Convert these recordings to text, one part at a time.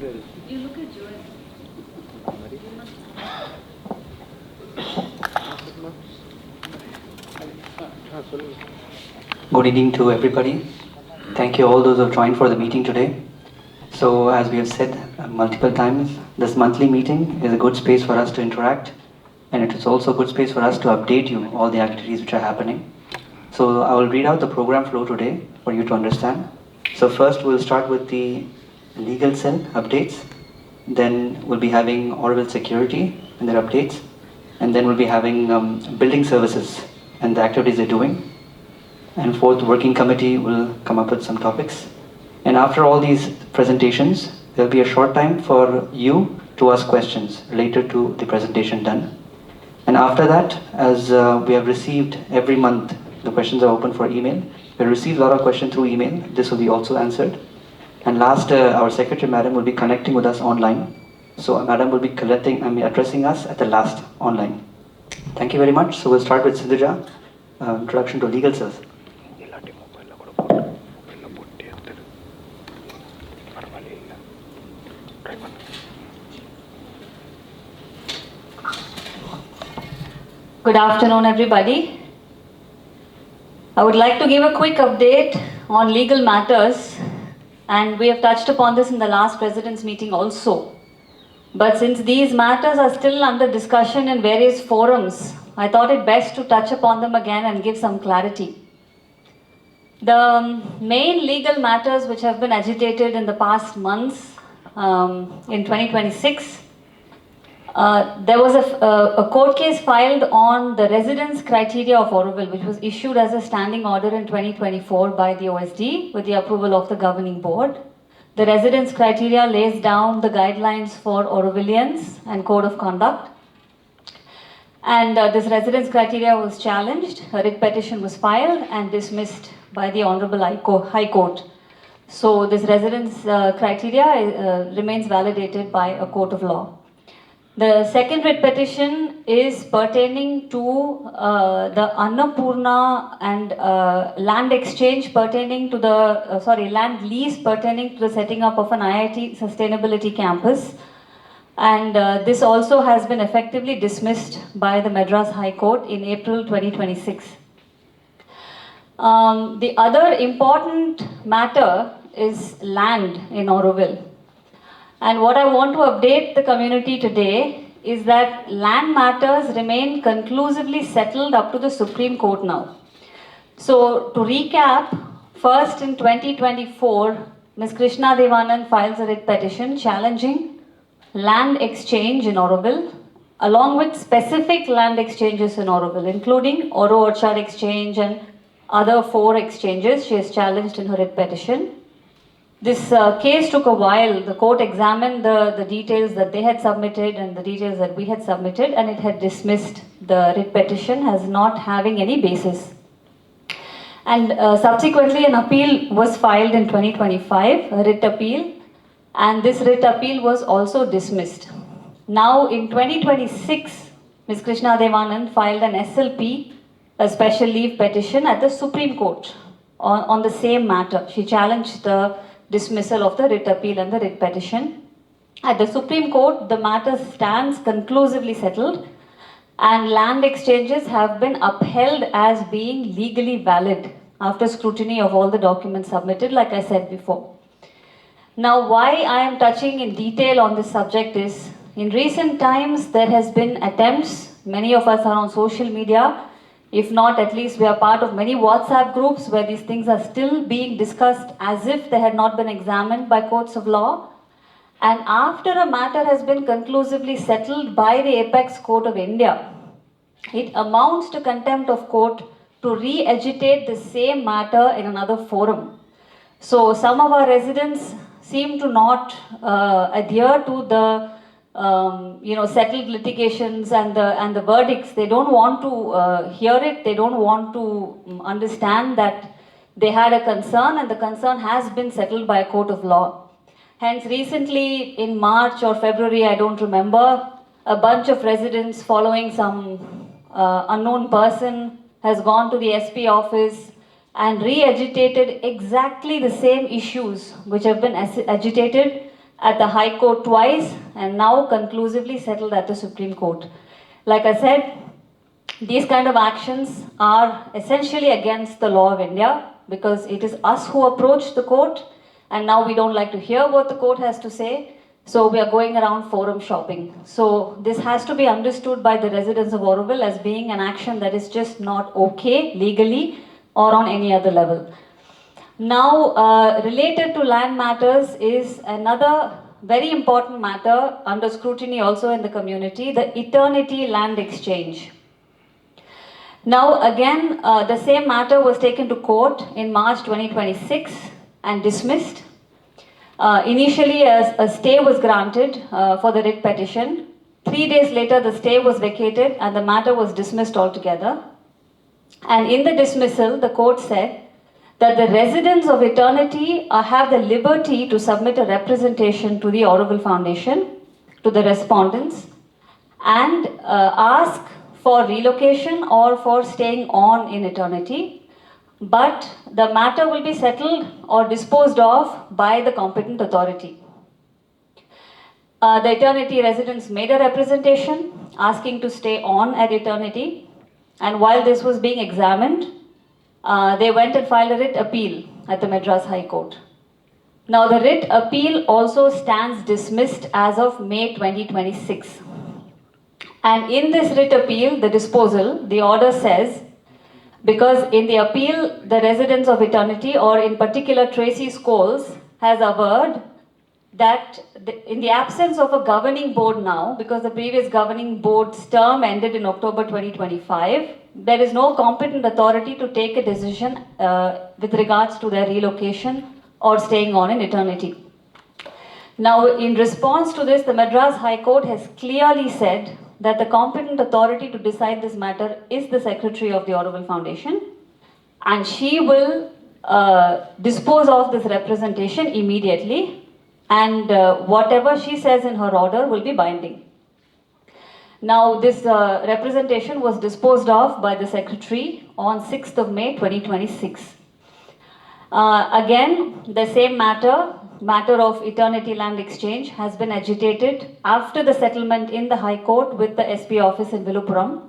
You look at Joy. Good evening to everybody. Thank you all those who have joined for the meeting today. So as we have said multiple times, this monthly meeting is a good space for us to interact, and it is also a good space for us to update you all the activities which are happening. So I will read out the program flow today for you to understand. So first we'll start with the legal cell updates. Then we'll be having Auroville security and their updates. And then we'll be having building services and the activities they're doing. And fourth, working committee will come up with some topics. And after all these presentations, there'll be a short time for you to ask questions related to the presentation done. And after that, as we have received every month, the questions are open for email. We received a lot of questions through email. This will be also answered. And last, our secretary, madam, will be connecting with us online. So madam will be addressing us at the last online. Thank you very much. So we'll start with Sindhuja, introduction to legal cells. Good afternoon, everybody. I would like to give a quick update on legal matters, and we have touched upon this in the last President's meeting also. But since these matters are still under discussion in various forums, I thought it best to touch upon them again and give some clarity. The main legal matters which have been agitated in the past months, in 2026, there was a court case filed on the residence criteria of Auroville, which was issued as a standing order in 2024 by the OSD with the approval of the governing board. The residence criteria lays down the guidelines for Aurovillians and code of conduct. And this residence criteria was challenged. A writ petition was filed and dismissed by the Honorable High Court. So this residence criteria remains validated by a court of law. The second writ petition is pertaining to the Annapurna and land exchange pertaining to the, land lease pertaining to the setting up of an IIT sustainability campus. And this also has been effectively dismissed by the Madras High Court in April 2026. The other important matter is land in Auroville. And what I want to update the community today is that land matters remain conclusively settled up to the Supreme Court now. So to recap, first in 2024, Ms. Krishna Devanand files a writ petition challenging land exchange in Auroville, along with specific land exchanges in Auroville, including Oro Orchard Exchange and other 4 exchanges she has challenged in her writ petition. This case took a while. The court examined the details that they had submitted and the details that we had submitted, and it had dismissed the writ petition as not having any basis. And subsequently, an appeal was filed in 2025, a writ appeal, and this writ appeal was also dismissed. Now, in 2026, Ms. Krishna Devanand filed an SLP, a special leave petition, at the Supreme Court on the same matter. She challenged the dismissal of the writ appeal and the writ petition. At the Supreme Court, the matter stands conclusively settled, and land exchanges have been upheld as being legally valid after scrutiny of all the documents submitted, like I said before. Now, why I am touching in detail on this subject is, in recent times, there has been attempts, many of us are on social media, if not, at least we are part of many WhatsApp groups where these things are still being discussed as if they had not been examined by courts of law. And after a matter has been conclusively settled by the Apex Court of India, it amounts to contempt of court to re-agitate the same matter in another forum. So some of our residents seem to not adhere to the settled litigations and the verdicts. They don't want to hear it. They don't want to understand that they had a concern, and the concern has been settled by a court of law. Hence, recently in March or February, I don't remember, a bunch of residents following some unknown person has gone to the SP office and re-agitated exactly the same issues which have been agitated at the High Court twice, and now conclusively settled at the Supreme Court. Like I said, these kind of actions are essentially against the law of India, because it is us who approach the court, and now we don't like to hear what the court has to say, so we are going around forum shopping. So this has to be understood by the residents of Auroville as being an action that is just not okay legally or on any other level. Now, related to land matters is another very important matter under scrutiny also in the community, the eternity land exchange. Now again, the same matter was taken to court in March 2026 and dismissed. Initially, a stay was granted for the writ petition. 3 days later, the stay was vacated and the matter was dismissed altogether. And in the dismissal, the court said that the residents of eternity have the liberty to submit a representation to the Auroville Foundation, to the respondents, and ask for relocation or for staying on in eternity, but the matter will be settled or disposed of by the competent authority. The eternity residents made a representation asking to stay on at eternity, and while this was being examined, they went and filed a writ appeal at the Madras High Court. Now the writ appeal also stands dismissed as of May 2026. And in this writ appeal, the disposal, the order says, because in the appeal, the residents of eternity, or in particular Tracy Scholes, has averred that in the absence of a governing board now, because the previous governing board's term ended in October 2025, there is no competent authority to take a decision with regards to their relocation or staying on in eternity. Now, in response to this, the Madras High Court has clearly said that the competent authority to decide this matter is the Secretary of the Auroville Foundation, and she will dispose of this representation immediately, and whatever she says in her order will be binding. Now, this representation was disposed of by the Secretary on 6th of May 2026. Again, the same matter of eternity land exchange has been agitated after the settlement in the High Court with the SP office in Viluppuram,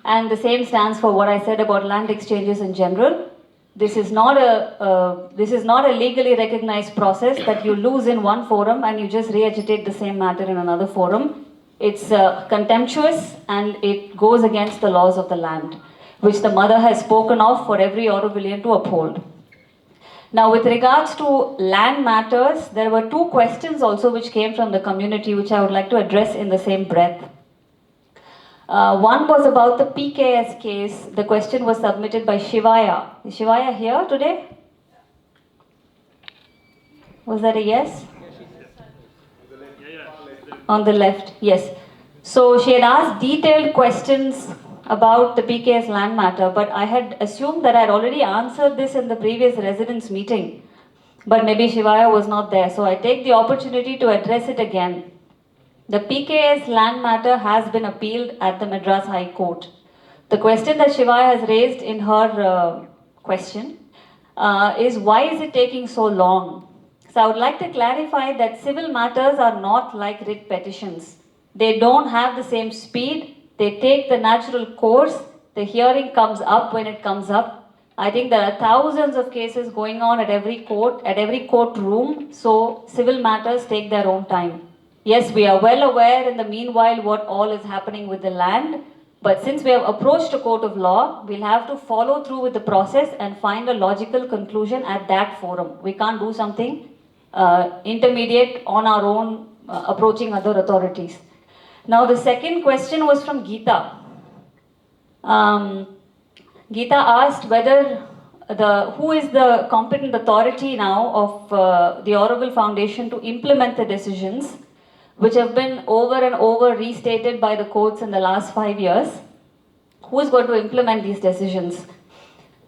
and the same stands for what I said about land exchanges in general. This is not a legally recognized process that you lose in one forum and you just re-agitate the same matter in another forum. It's contemptuous and it goes against the laws of the land, which the mother has spoken of for every Aurovillian to uphold. Now, with regards to land matters, there were two questions also which came from the community, which I would like to address in the same breath. One was about the PKS case. The question was submitted by Shivaya. Is Shivaya here today? Was that a yes? On the left, yes. So she had asked detailed questions about the PKS land matter, but I had assumed that I had already answered this in the previous residents meeting, but maybe Shivaya was not there, so I take the opportunity to address it again. The PKS land matter has been appealed at the Madras High Court. The question that Shivaya has raised in her question is, why is it taking so long? So I would like to clarify that civil matters are not like writ petitions. They don't have the same speed. They take the natural course. The hearing comes up when it comes up. I think there are thousands of cases going on at every court, at every courtroom. So civil matters take their own time. Yes, we are well aware in the meanwhile what all is happening with the land. But since we have approached a court of law, we'll have to follow through with the process and find a logical conclusion at that forum. We can't do something intermediate on our own, approaching other authorities. Now, the second question was from Geeta. Geeta asked whether who is the competent authority now of the Auroville Foundation to implement the decisions which have been over and over restated by the courts in the last 5 years. Who is going to implement these decisions?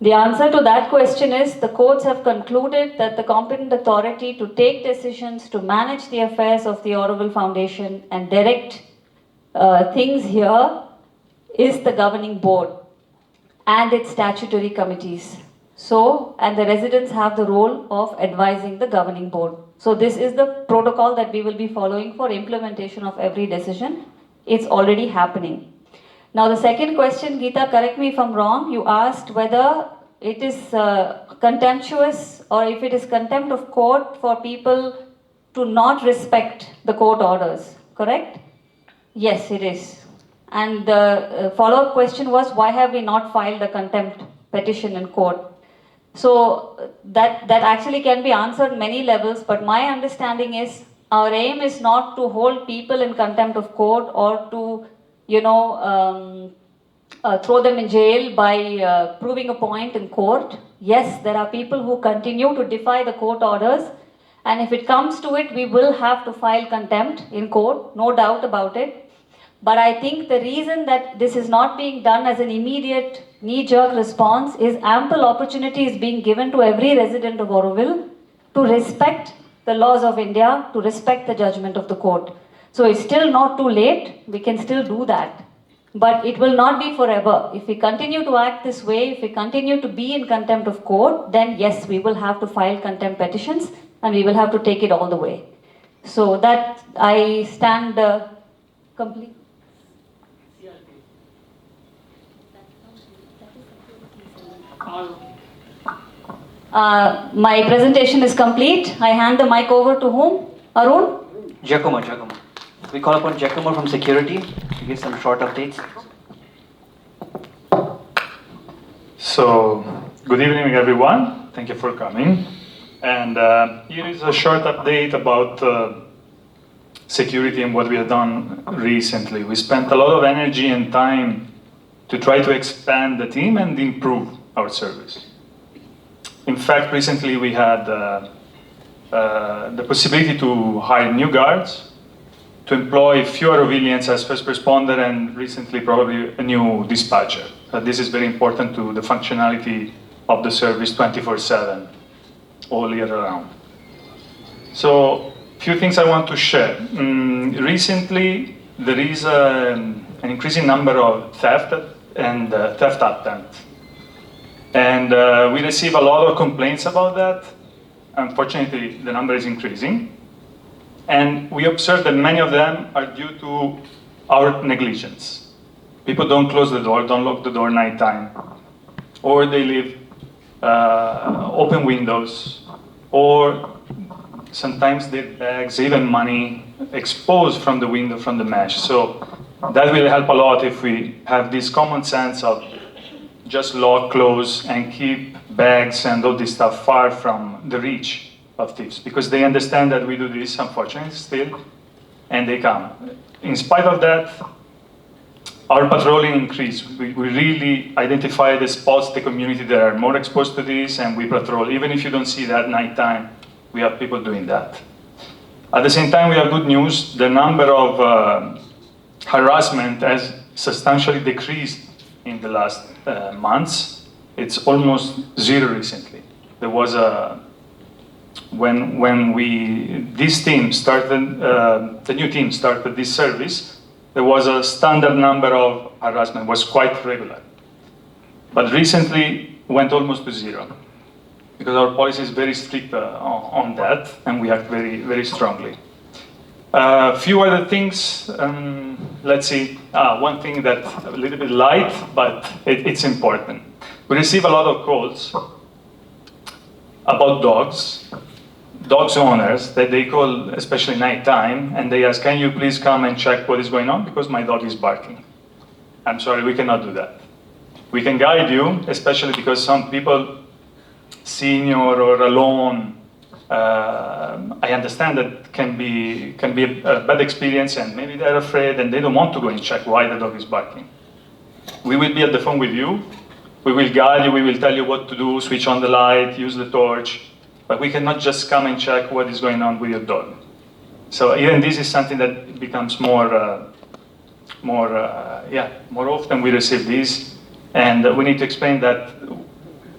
The answer to that question is the courts have concluded that the competent authority to take decisions to manage the affairs of the Auroville Foundation and direct things here is the governing board and its statutory committees. So, and the residents have the role of advising the governing board. So this is the protocol that we will be following for implementation of every decision. It's already happening. Now the second question, Geeta, correct me if I'm wrong, you asked whether it is contemptuous or if it is contempt of court for people to not respect the court orders, correct? Yes, it is. And the follow-up question was, why have we not filed a contempt petition in court? So that actually can be answered many levels, but my understanding is our aim is not to hold people in contempt of court or to, throw them in jail by proving a point in court. Yes, there are people who continue to defy the court orders, and if it comes to it, we will have to file contempt in court, no doubt about it. But I think the reason that this is not being done as an immediate knee-jerk response is ample opportunity is being given to every resident of Auroville to respect the laws of India, to respect the judgment of the court. So it's still not too late, we can still do that. But it will not be forever. If we continue to act this way, if we continue to be in contempt of court, then yes, we will have to file contempt petitions and we will have to take it all the way. So that I stand complete. My presentation is complete. I hand the mic over to whom? Arun? Giacomo. We call upon Giacomo from security to give some short updates. So, good evening everyone. Thank you for coming. And here is a short update about security and what we have done recently. We spent a lot of energy and time to try to expand the team and improve our service. In fact, recently we had the possibility to hire new guards, to employ fewer Aurovillians as first responder, and recently probably a new dispatcher. This is very important to the functionality of the service 24/7, all year round. So, few things I want to share. Recently, there is an increasing number of theft and theft attempts. And we receive a lot of complaints about that. Unfortunately, the number is increasing. And we observe that many of them are due to our negligence. People don't close the door, don't lock the door nighttime, or they leave open windows, or sometimes their bags, even money, exposed from the window, from the mesh. So that will help a lot if we have this common sense of just lock, close, and keep bags and all this stuff far from the reach of thieves, because they understand that we do this, unfortunately, still, and they come. In spite of that, our patrolling increased. We really identify the spots, the community that are more exposed to this, and we patrol. Even if you don't see that nighttime, we have people doing that. At the same time, we have good news. The number of harassment has substantially decreased in the last months. It's almost zero recently. There was a when this team started, the new team started this service, there was a standard number of harassment, was quite regular. But recently went almost to zero, because our policy is very strict on that, and we act very, very strongly. Few other things, let's see, one thing that's a little bit light, but it's important. We receive a lot of calls about dogs owners that they call, especially nighttime, and they ask, can you please come and check what is going on, because my dog is barking. I'm sorry, we cannot do that. We can guide you, especially because some people, senior or alone, I understand that can be a bad experience, and maybe they're afraid and they don't want to go and check why the dog is barking. We will be at the phone with you. We will guide you, we will tell you what to do, switch on the light, use the torch, but we cannot just come and check what is going on with your dog. So even this is something that becomes more often we receive this, and we need to explain that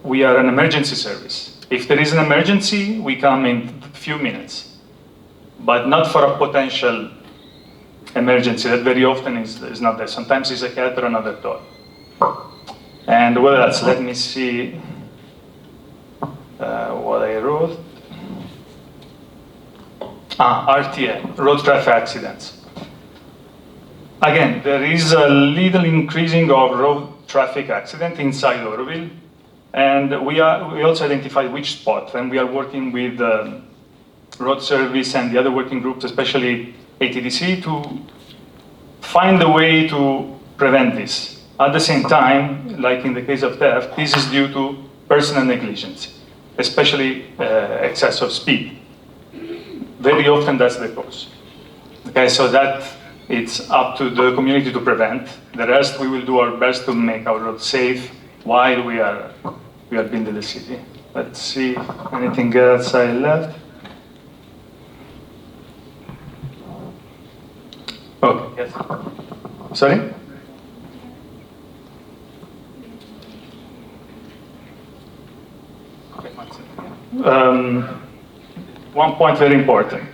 we are an emergency service. If there is an emergency, we come in a few minutes, but not for a potential emergency that very often is not there. Sometimes it's a cat or another dog. And what else? Let me see what I wrote. RTA, road traffic accidents. Again, there is a little increasing of road traffic accident inside Auroville, and we also identified which spot, and we are working with road service and the other working groups, especially ATDC, to find a way to prevent this. At the same time, like in the case of theft, this is due to personal negligence, especially excess of speed. Very often that's the cause. Okay, so that it's up to the community to prevent. The rest we will do our best to make our roads safe while we are building the city. Let's see, anything else I left? Okay, yes. Sorry? One point very important.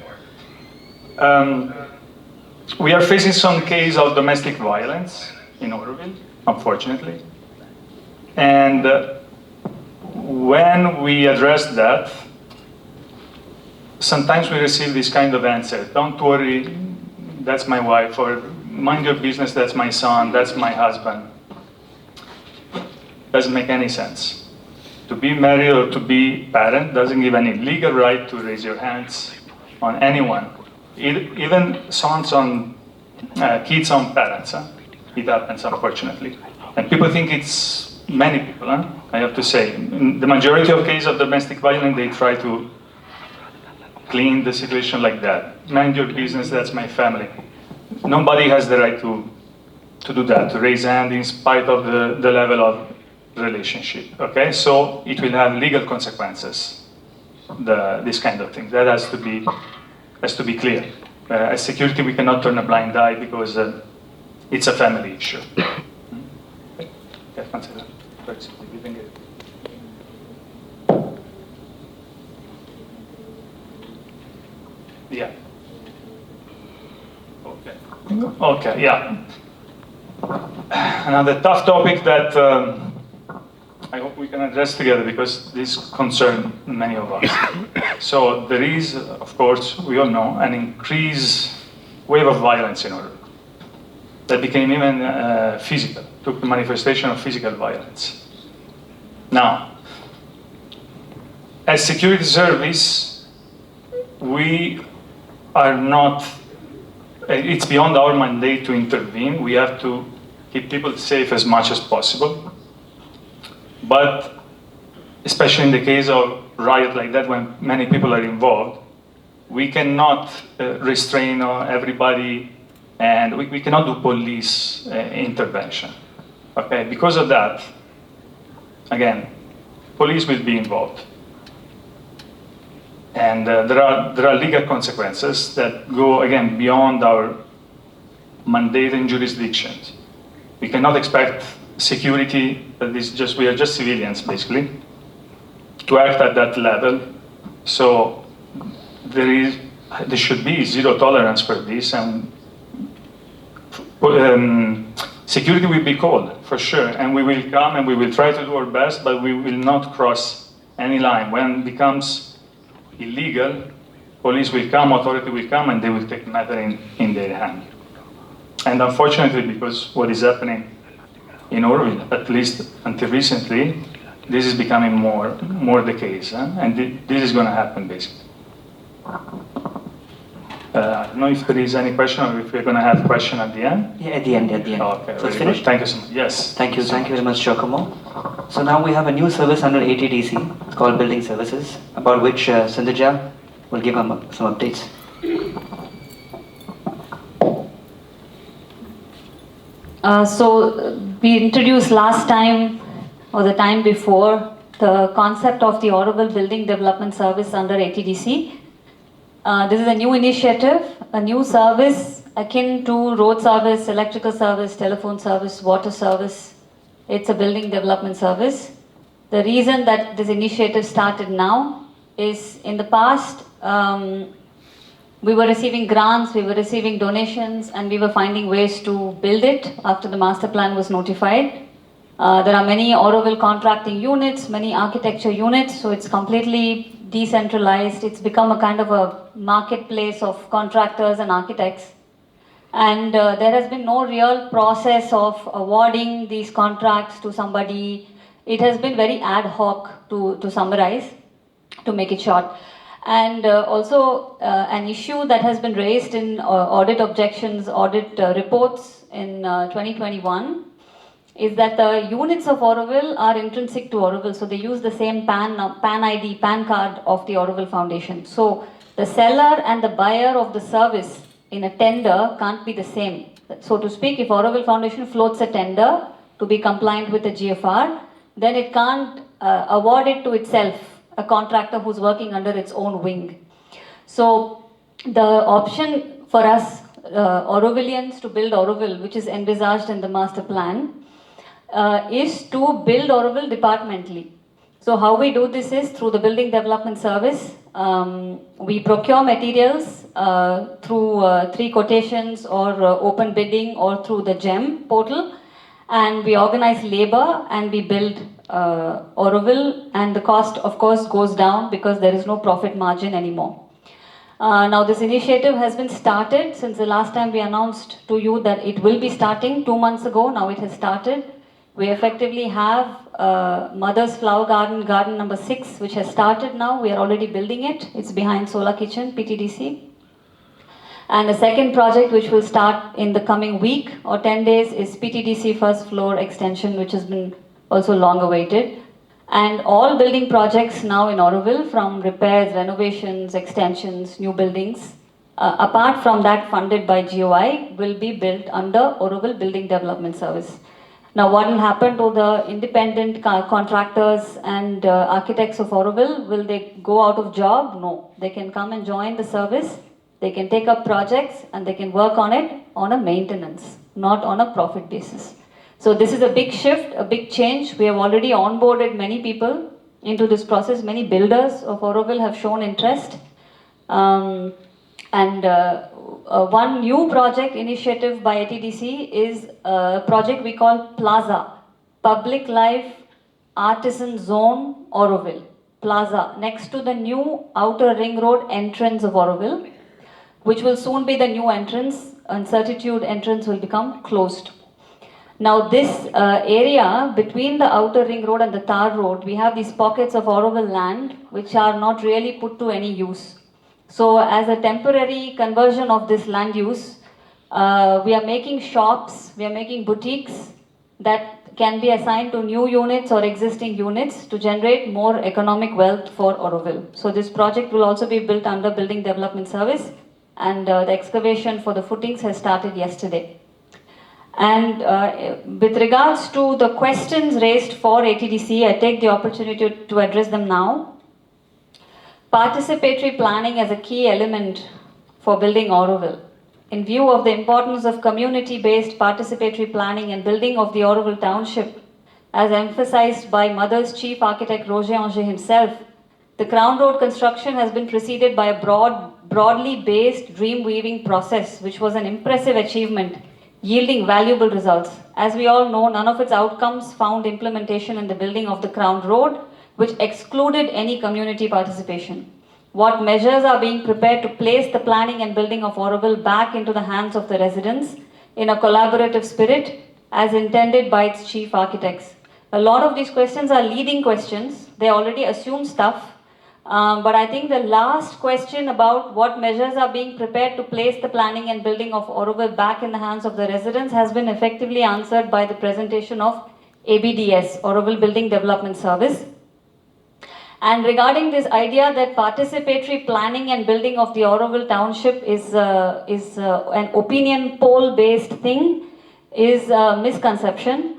We are facing some case of domestic violence in Auroville, unfortunately. And when we address that, sometimes we receive this kind of answer: don't worry, that's my wife, or mind your business, that's my son, that's my husband. Doesn't make any sense. To be married or to be parent doesn't give any legal right to raise your hands on anyone. Even sons on kids on parents. It happens, unfortunately. And people think it's many people, I have to say. In the majority of cases of domestic violence, they try to clean the situation like that. Mind your business, that's my family. Nobody has the right to do that, to raise hand in spite of the level of relationship, okay? So it will have legal consequences, this kind of thing. That has to be clear. As security, we cannot turn a blind eye because it's a family issue. Yeah. Okay. Okay, yeah. Another tough topic that I hope we can address together because this concerns many of us. So there is, of course, we all know, an increased wave of violence in Auroville that became even physical, took the manifestation of physical violence. Now, as security service, we are not, it's beyond our mandate to intervene. We have to keep people safe as much as possible. But especially in the case of riot like that, when many people are involved, we cannot restrain everybody, and we cannot do police intervention. Okay, because of that, again, police will be involved. And there are legal consequences that go, again, beyond our mandate and jurisdictions. We cannot expect security, that is just, we are just civilians, basically, to act at that level. So there should be zero tolerance for this, and security will be called, for sure, and we will come and we will try to do our best, but we will not cross any line. When it becomes illegal, police will come, authority will come, and they will take the matter in their hand. And unfortunately, because what is happening in Auroville, at least until recently, this is becoming more the case, and this is going to happen, basically. I don't know if there is any question, or if we're going to have a question at the end. Yeah, at the end. Oh, okay, So it's very finished? good. Thank you so much. Yes. Thank you very much, Giacomo. So now we have a new service under ATDC. It's called Building Services, about which Sindhija will give some updates. So we introduced last time or the time before the concept of the Auroville Building Development Service under ATDC. This is a new initiative, a new service akin to road service, electrical service, telephone service, water service. It's a building development service. The reason that this initiative started now is in the past, we were receiving grants, we were receiving donations, and we were finding ways to build it after the master plan was notified. There are many Auroville contracting units, many architecture units, so it's completely decentralized. It's become a kind of a marketplace of contractors and architects. And there has been no real process of awarding these contracts to somebody. It has been very ad hoc, to summarize, to make it short. And also an issue that has been raised in audit objections, audit reports in 2021 is that the units of Auroville are intrinsic to Auroville. So they use the same PAN ID, PAN card of the Auroville Foundation. So the seller and the buyer of the service in a tender can't be the same. So to speak, if Auroville Foundation floats a tender to be compliant with the GFR, then it can't award it to itself, a contractor who's working under its own wing. So the option for us, Aurovillians, to build Auroville, which is envisaged in the master plan, is to build Auroville departmentally. So how we do this is through the building development service. We procure materials through 3 quotations or open bidding or through the GEM portal, and we organize labor and we build Auroville, and the cost of course goes down because there is no profit margin anymore. Now this initiative has been started since the last time we announced to you that it will be starting 2 months ago. Now it has started. We effectively have Mother's Flower Garden number 6, which has started now. We are already building it. It's behind Solar Kitchen, PTDC. And the second project, which will start in the coming week or 10 days, is PTDC first floor extension, which has been also long awaited. And all building projects now in Auroville, from repairs, renovations, extensions, new buildings, apart from that funded by GOI, will be built under Auroville Building Development Service. Now, what will happen to the independent contractors and architects of Auroville? Will they go out of job? No. They can come and join the service. They can take up projects and they can work on it on a maintenance, not on a profit basis. So this is a big shift, a big change. We have already onboarded many people into this process. Many builders of Auroville have shown interest. One new project initiative by ATDC is a project we call Plaza, Public Life Artisan Zone Auroville. Plaza, next to the new outer ring road entrance of Auroville, which will soon be the new entrance. Uncertitude entrance will become closed. Now this area between the outer ring road and the tar road, we have these pockets of Auroville land which are not really put to any use. So as a temporary conversion of this land use, we are making shops, we are making boutiques that can be assigned to new units or existing units to generate more economic wealth for Auroville. So this project will also be built under Building Development Service, and the excavation for the footings has started yesterday. And with regards to the questions raised for ATDC, I take the opportunity to address them now. Participatory planning as a key element for building Auroville. In view of the importance of community-based participatory planning and building of the Auroville Township, as emphasized by Mother's Chief Architect Roger Anger himself, the Crown Road construction has been preceded by a broadly based dream weaving process, which was an impressive achievement, yielding valuable results. As we all know, none of its outcomes found implementation in the building of the Crown Road, which excluded any community participation. What measures are being prepared to place the planning and building of Auroville back into the hands of the residents in a collaborative spirit as intended by its chief architects? A lot of these questions are leading questions. They already assume stuff. But I think the last question about what measures are being prepared to place the planning and building of Auroville back in the hands of the residents has been effectively answered by the presentation of ABDS, Auroville Building Development Service. And regarding this idea that participatory planning and building of the Auroville Township is an opinion poll-based thing, is a misconception.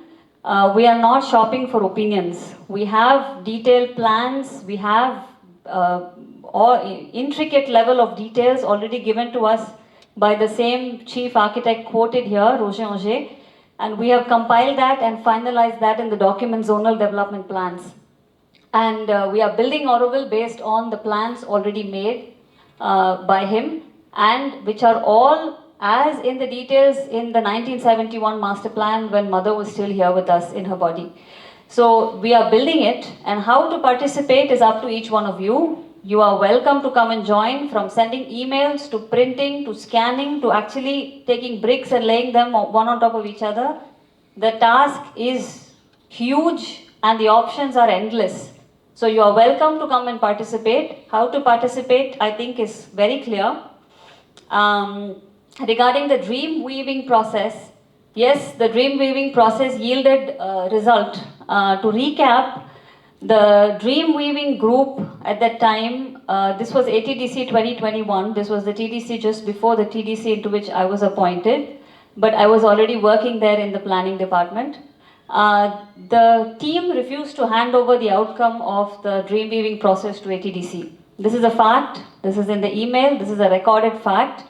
We are not shopping for opinions. We have detailed plans. We have intricate level of details already given to us by the same chief architect quoted here, Roger Anger, and we have compiled that and finalized that in the document zonal development plans. And we are building Auroville based on the plans already made by him, and which are all as in the details in the 1971 master plan when Mother was still here with us in her body. So we are building it, and how to participate is up to each one of you. You are welcome to come and join, from sending emails to printing to scanning to actually taking bricks and laying them one on top of each other. The task is huge and the options are endless. So you are welcome to come and participate. How to participate, I think, is very clear. Regarding the dream weaving process, yes, the dream weaving process yielded result. To recap, the dream weaving group at that time, this was ATDC 2021, this was the TDC just before the TDC into which I was appointed, but I was already working there in the planning department. The team refused to hand over the outcome of the dream weaving process to ATDC. This is a fact, this is in the email, this is a recorded fact.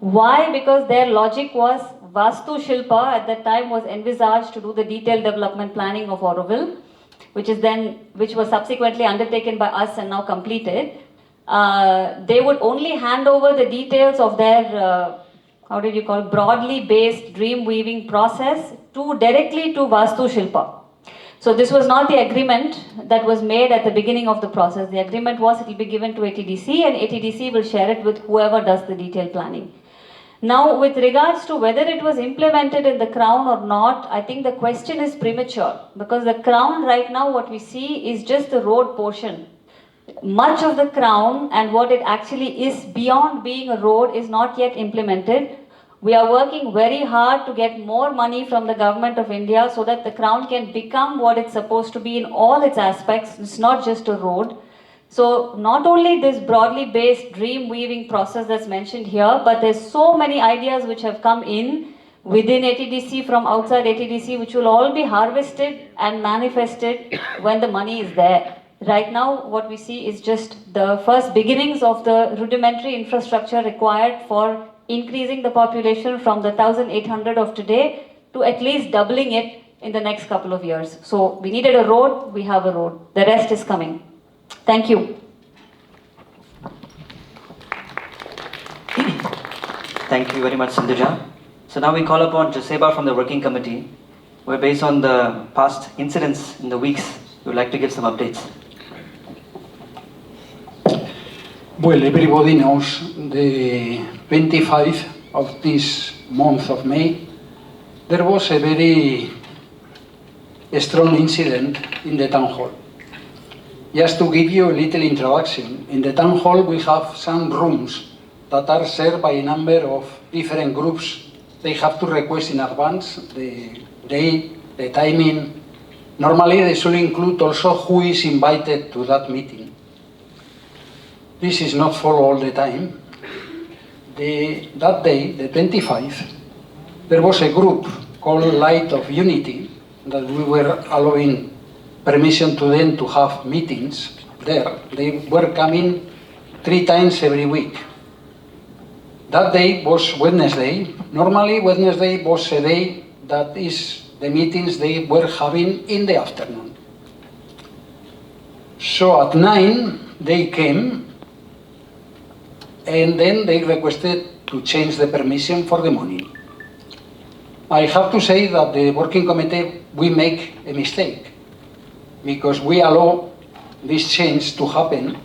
Why? Because their logic was Vastu Shilpa at that time was envisaged to do the detailed development planning of Auroville, which was subsequently undertaken by us and now completed. They would only hand over the details of their, broadly based dream weaving process directly to Vastu Shilpa. So this was not the agreement that was made at the beginning of the process. The agreement was it will be given to ATDC and ATDC will share it with whoever does the detailed planning. Now, with regards to whether it was implemented in the crown or not, I think the question is premature, because the crown right now, what we see is just the road portion. Much of the crown and what it actually is beyond being a road is not yet implemented. We are working very hard to get more money from the government of India so that the crown can become what it's supposed to be in all its aspects. It's not just a road. So not only this broadly based dream weaving process that's mentioned here, but there's so many ideas which have come in within ATDC, from outside ATDC, which will all be harvested and manifested when the money is there. Right now, what we see is just the first beginnings of the rudimentary infrastructure required for increasing the population from the 1,800 of today to at least doubling it in the next couple of years. So we needed a road, we have a road. The rest is coming. Thank you. Thank you very much, Sindhuja. So now we call upon Joseba from the working committee, where based on the past incidents in the weeks, we would like to give some updates. Well, everybody knows the 25th of this month of May, there was a very strong incident in the town hall. Just to give you a little introduction, in the town hall we have some rooms that are shared by a number of different groups. They have to request in advance the date, the timing. Normally they should include also who is invited to that meeting. This is not for all the time. That day, the 25th, there was a group called Light of Unity that we were allowing permission to them to have meetings there. They were coming 3 times every week. That day was Wednesday. Normally Wednesday was a day that is the meetings they were having in the afternoon. So at 9 they came and then they requested to change the permission for the morning. I have to say that the working committee, we make a mistake, because we allow this change to happen,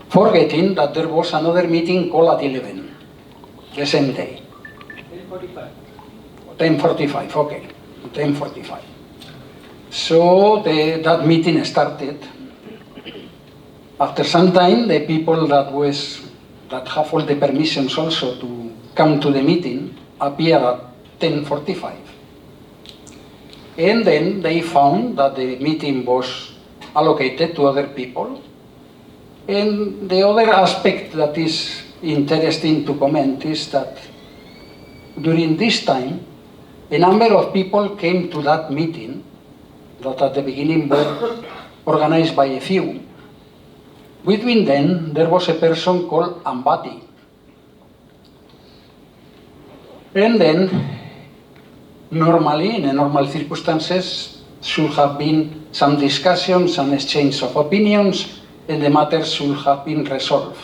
forgetting that there was another meeting called at 11, the same day. 10:45, okay, 10:45. So that meeting started. After some time, the people that have all the permissions also to come to the meeting appeared at 10:45. And then they found that the meeting was allocated to other people. And the other aspect that is interesting to comment is that during this time, a number of people came to that meeting that at the beginning were organized by a few. Between them, there was a person called Ambati. And then, normally, in the normal circumstances, should have been some discussion, some exchange of opinions, and the matter should have been resolved.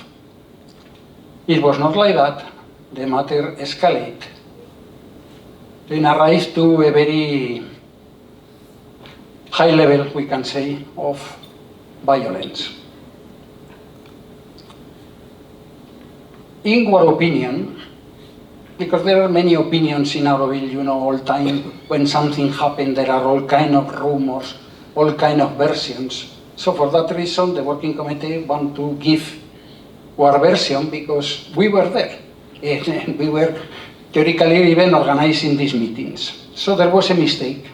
It was not like that. The matter escalated and arrived to a very high level, we can say, of violence. in our opinion, because there are many opinions in Auroville, you know, all time, when something happened, there are all kind of rumors, all kind of versions. So for that reason, the working committee want to give our version because we were there. And we were theoretically even organizing these meetings. So there was a mistake.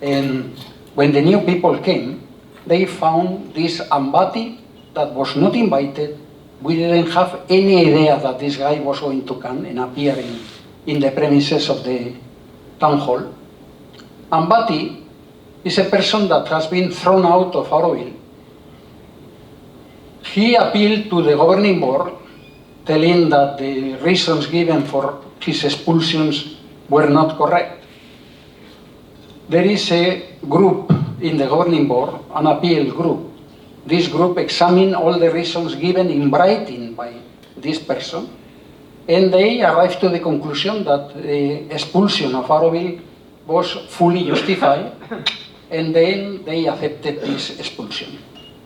And when the new people came, they found this Ambati that was not invited. We didn't have any idea that this guy was going to come and appear in the premises of the town hall. Ambati is a person that has been thrown out of Auroville. He appealed to the governing board, telling that the reasons given for his expulsions were not correct. There is a group in the governing board, an appeal group. This group examined all the reasons given in writing by this person, and they arrived to the conclusion that the expulsion of Auroville was fully justified, and then they accepted this expulsion.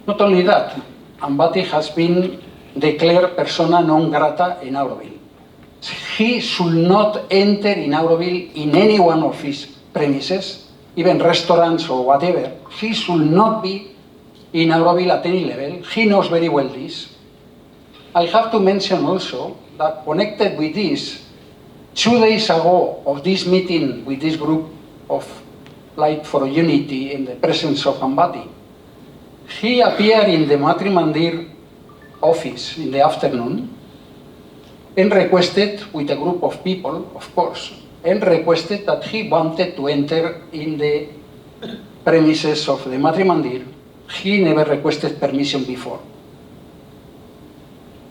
Not only that, Ambati has been declared persona non grata in Auroville. He should not enter in Auroville in any one of his premises, even restaurants or whatever. He should not be in Auroville at any level. He knows very well this. I have to mention also that connected with this, 2 days ago of this meeting with this group of Light for Unity in the presence of Ambati, he appeared in the Matrimandir office in the afternoon and requested, with a group of people, of course, and requested that he wanted to enter in the premises of the Matrimandir. He never requested permission before.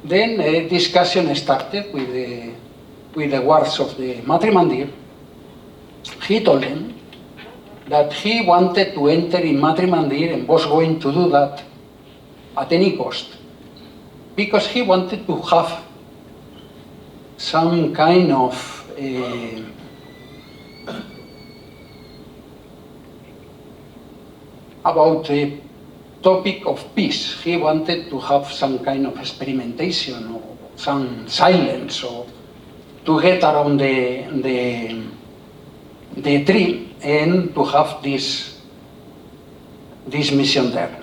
Then a discussion started with the guards of the Matrimandir. He told them that he wanted to enter in Matrimandir and was going to do that at any cost, because he wanted to have some kind of about the topic of peace. He wanted to have some kind of experimentation or some silence, or to get around the tree and to have this mission there.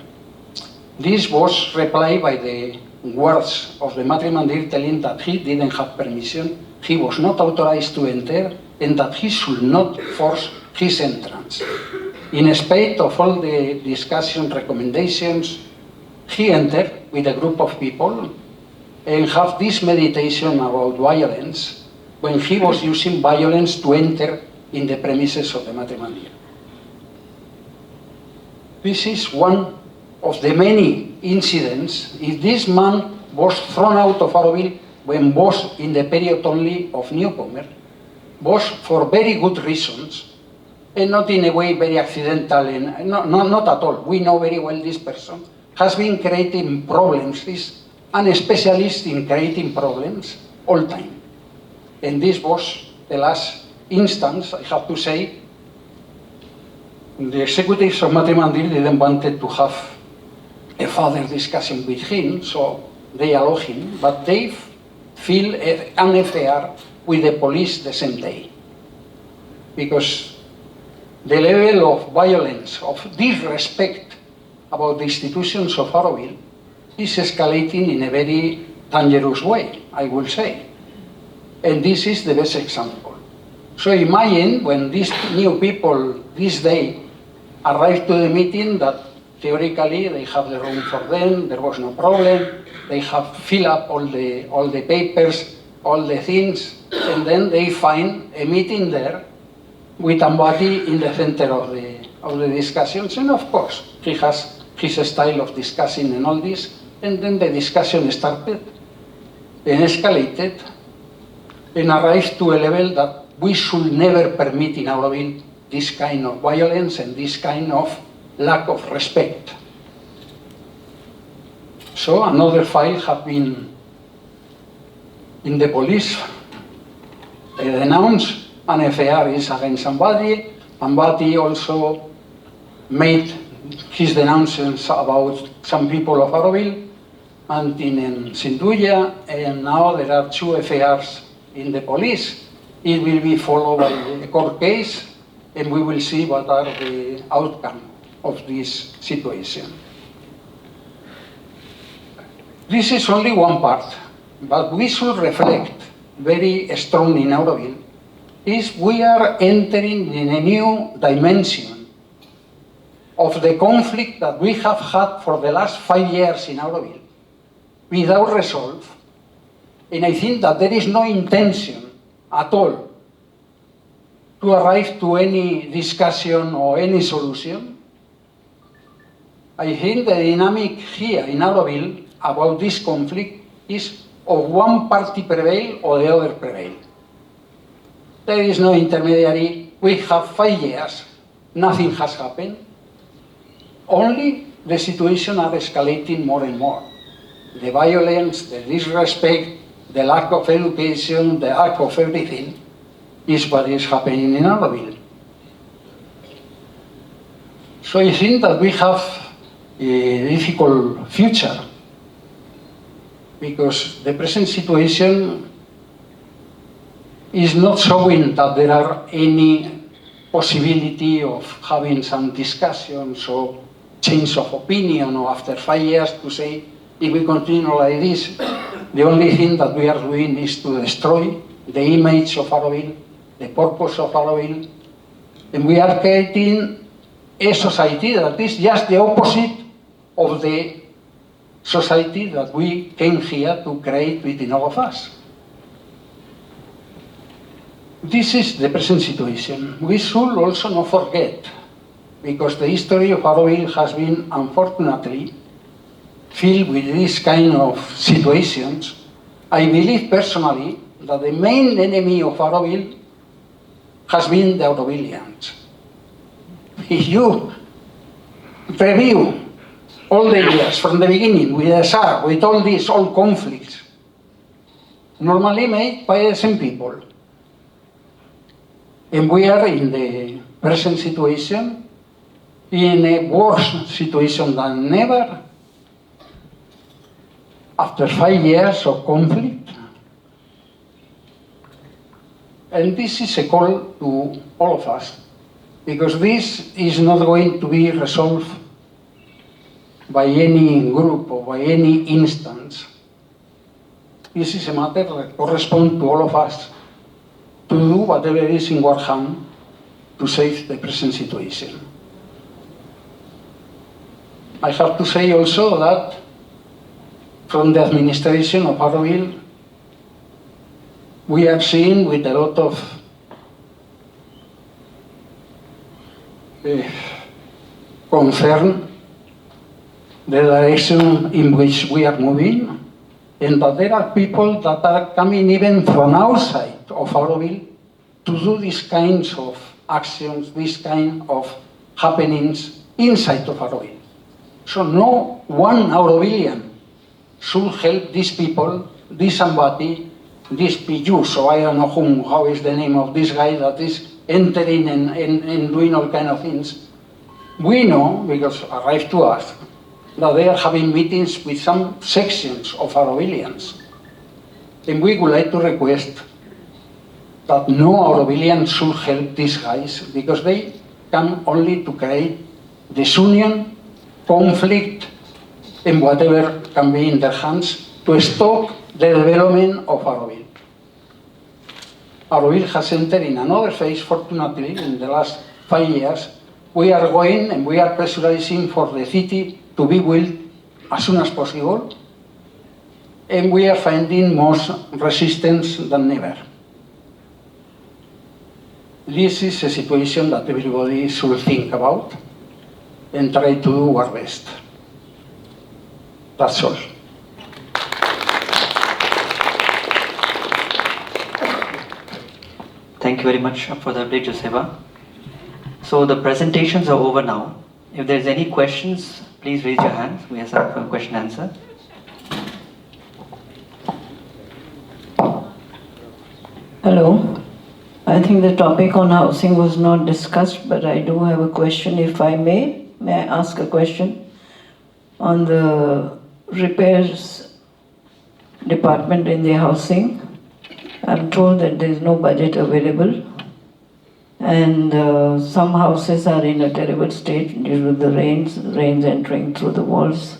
This was replied by the guards of the Matrimandir, telling that he didn't have permission, he was not authorized to enter, and that he should not force his entrance. In spite of all the discussion recommendations, he entered with a group of people and have this meditation about violence when he was using violence to enter in the premises of the Matrimandir. This is one of the many incidents. If this man was thrown out of Auroville when was in the period only of newcomer, was for very good reasons, and not in a way very accidental, and not at all. We know very well this person has been creating problems. He's a specialist in creating problems all time. And this was the last instance, I have to say. The executives of Matrimandir didn't want to have a further discussion with him, so they allow him, but they feel an FAR with the police the same day. Because the level of violence, of disrespect about the institutions of Auroville is escalating in a very dangerous way, I will say. And this is the best example. So imagine when these new people this day arrived to the meeting that theoretically they have the room for them, there was no problem, they have filled up all the papers, all the things, and then they find a meeting there with somebody in the center of the discussions, and of course he has his style of discussing and all this, and then the discussion started and escalated and arrived to a level that we should never permit in Auroville this kind of violence and this kind of lack of respect. So another file have been in the police. They announced an FAR is against somebody. Somebody also made his denouncements about some people of Auroville. and in Sinduya, and now there are 2 FARs in the police. It will be followed by a court case, and we will see what are the outcome of this situation. This is only one part, but we should reflect very strongly in Auroville is we are entering in a new dimension of the conflict that we have had for the last 5 years in Auroville without resolve. And I think that there is no intention at all to arrive to any discussion or any solution. I think the dynamic here in Auroville about this conflict is of one party prevail or the other prevail. There is no intermediary. We have 5 years. Nothing has happened. Only the situation are escalating more and more. The violence, the disrespect, the lack of education, the lack of everything is what is happening in Auroville. So I think that we have a difficult future because the present situation is not showing that there are any possibility of having some discussions or change of opinion, or after 5 years to say, if we continue like this, the only thing that we are doing is to destroy the image of Auroville, the purpose of Auroville, and we are creating a society that is just the opposite of the society that we came here to create within all of us. This is the present situation. We should also not forget, because the history of Auroville has been, unfortunately, filled with this kind of situations. I believe personally that the main enemy of Auroville has been the Aurovillians. If you review all the years from the beginning with the SAR, with all these old conflicts, normally made by the same people. And we are in the present situation in a worse situation than ever after 5 years of conflict. And this is a call to all of us, because this is not going to be resolved by any group or by any instance. This is a matter that corresponds to all of us to do whatever is in our hand to save the present situation. I have to say also that from the administration of Auroville, we are seeing with a lot of concern the direction in which we are moving, and that there are people that are coming even from outside of Auroville to do these kinds of actions, these kind of happenings inside of Auroville. So no one Aurovillian should help these people, this somebody, this PU, so I don't know how is the name of this guy that is entering and doing all kind of things. We know, because it arrived to us, that they are having meetings with some sections of Aurovillians. And we would like to request that no Aurovillian should help these guys, because they come only to create disunion, conflict, and whatever can be in their hands to stop the development of Auroville. Auroville has entered in another phase, fortunately, in the last 5 years. We are going and we are pressurizing for the city to be built as soon as possible, and we are finding more resistance than ever. This is a situation that everybody should think about and try to do our best. That's all. Thank you very much for the update, Joseba. So the presentations are over now. If there's any questions, please raise your hand. We have some question answer. Hello. I think the topic on housing was not discussed, but I do have a question, if I may. May I ask a question? On the repairs department in the housing. I'm told that there is no budget available, and some houses are in a terrible state due to the rains entering through the walls.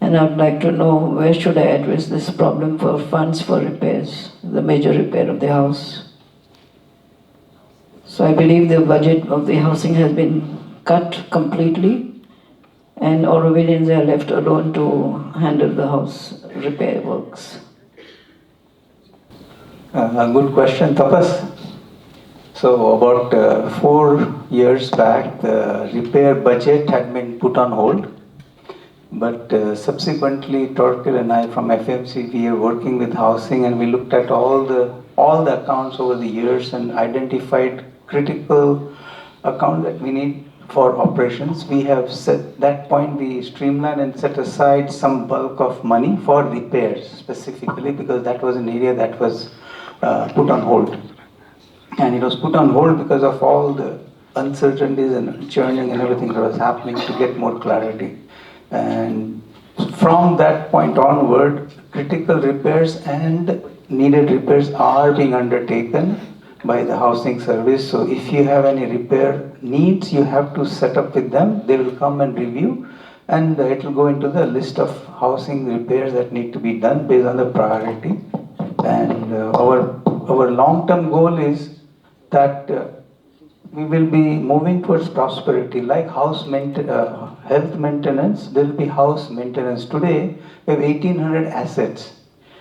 And I'd like to know where should I address this problem for funds for repairs, the major repair of the house. So I believe the budget of the housing has been cut completely, and Aurovillians are left alone to handle the house repair works. A good question, Tapas. So about 4 years back, the repair budget had been put on hold. But subsequently, Torquil and I from FMC, we are working with housing, and we looked at all the accounts over the years and identified critical accounts that we need for operations. We have set that point, we streamlined and set aside some bulk of money for repairs specifically, because that was an area that was put on hold. And it was put on hold because of all the uncertainties and churning and everything that was happening to get more clarity. And from that point onward, critical repairs and needed repairs are being undertaken by the housing service. So if you have any repair needs, you have to set up with them. They will come and review, and it will go into the list of housing repairs that need to be done based on the priority. And our long-term goal is that we will be moving towards prosperity, like health maintenance. There will be house maintenance. Today we have 1,800 assets.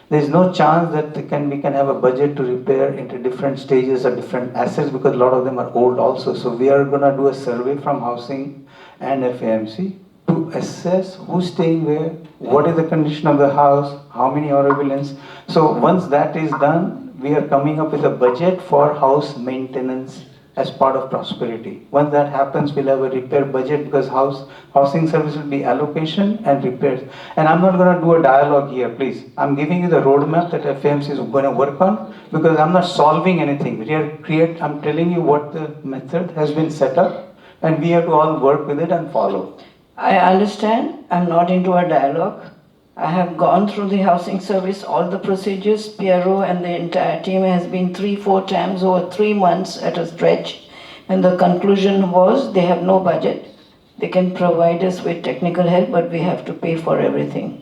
There is no chance that we can have a budget to repair into different stages of different assets, because a lot of them are old also. So we are going to do a survey from housing and FAMC to assess who's staying where, what is the condition of the house, how many Aurovillians. So once that is done, we are coming up with a budget for house maintenance as part of prosperity. Once that happens, we'll have a repair budget, because housing service will be allocation and repairs. And I'm not going to do a dialogue here, please. I'm giving you the roadmap that FAMC is going to work on, because I'm not solving anything. I'm telling you what the method has been set up, and we have to all work with it and follow. I understand. I'm not into a dialogue. I have gone through the housing service, all the procedures. PRO and the entire team has been 3-4 times over 3 months at a stretch. And the conclusion was they have no budget. They can provide us with technical help, but we have to pay for everything.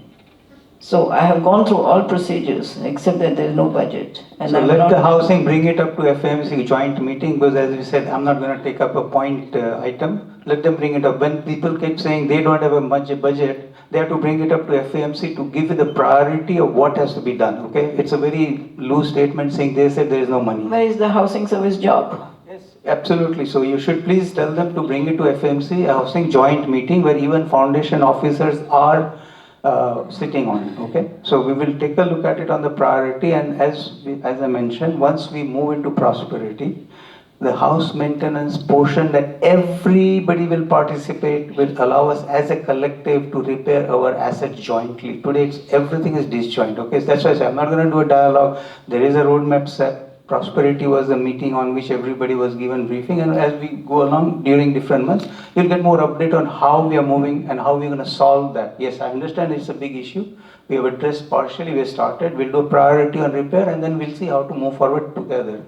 So I have gone through all procedures except that there is no budget. And so let the housing bring it up to FAMC joint meeting, because as we said, I'm not going to take up a point item. Let them bring it up. When people keep saying they don't have a much budget, they have to bring it up to FAMC to give it the priority of what has to be done. Okay, it's a very loose statement saying they said there is no money. Where is the housing service job? Yes, absolutely. So you should please tell them to bring it to FAMC, a housing joint meeting where even foundation officers are sitting on it. Okay, so we will take a look at it on the priority, and as I mentioned, once we move into prosperity, the house maintenance portion that everybody will participate will allow us as a collective to repair our assets jointly. Today everything is disjoint. Okay, so that's why I say I'm not going to do a dialogue. There is a roadmap set. Prosperity was the meeting on which everybody was given briefing, and as we go along during different months, you'll get more update on how we are moving and how we're going to solve that. Yes, I understand it's a big issue. We have addressed partially, we have started. We'll do a priority on repair, and then we'll see how to move forward together.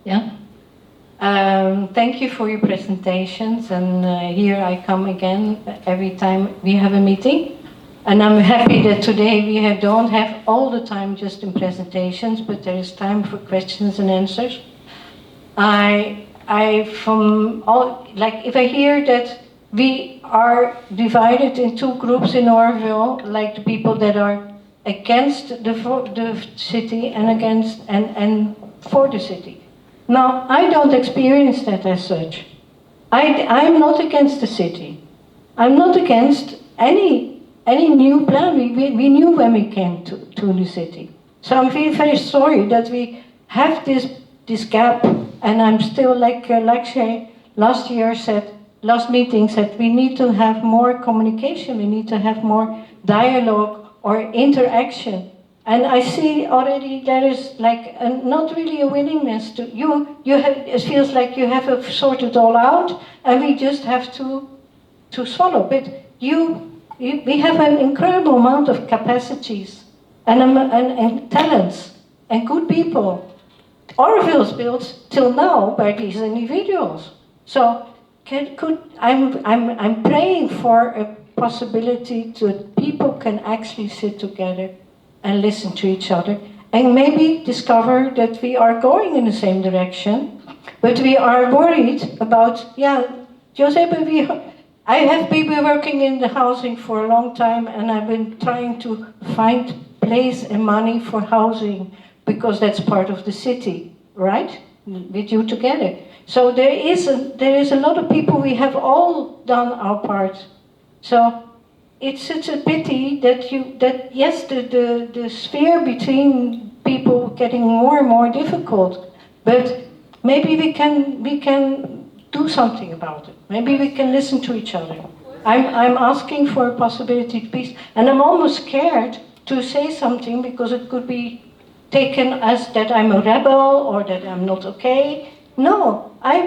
Yeah. Thank you for your presentations, and here I come again every time we have a meeting. And I'm happy that today we don't have all the time just in presentations, but there is time for questions and answers. If I hear that we are divided in 2 groups in Auroville, like the people that are against the city and against and for the city. Now, I don't experience that as such. I'm not against the city. I'm not against any new plan. We knew when we came to the city. So I'm very, very sorry that we have this gap, and I'm still like Lakshay last meeting said, we need to have more communication, we need to have more dialogue or interaction. And I see already there is like not really a willingness to, it feels like you have sorted it all out, and we just have to swallow. But we have an incredible amount of capacities and talents and good people. Auroville is built till now by these individuals. So I'm praying for a possibility that people can actually sit together and listen to each other and maybe discover that we are going in the same direction, but we are worried about, Giuseppe, I have been working in the housing for a long time, and I've been trying to find place and money for housing because that's part of the city, right? With you together. So there is a lot of people, we have all done our part. So it's such a pity that the sphere between people getting more and more difficult, but maybe we can do something about it. Maybe we can listen to each other. I'm asking for a possibility of peace, and I'm almost scared to say something because it could be taken as that I'm a rebel or that I'm not okay. No, I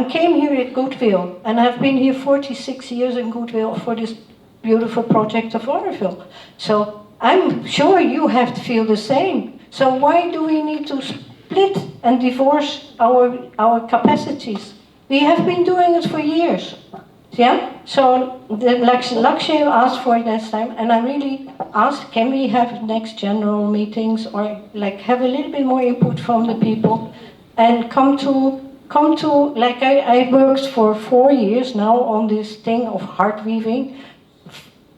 came here at Goodwill, and I've been here 46 years in Goodwill for this beautiful project of Auroville. So I'm sure you have to feel the same. So why do we need to split and divorce our capacities? We have been doing it for years. Yeah? So Lakshay asked for it last time, and I really asked, can we have next general meetings or like have a little bit more input from the people and come to like I worked for 4 years now on this thing of heart weaving,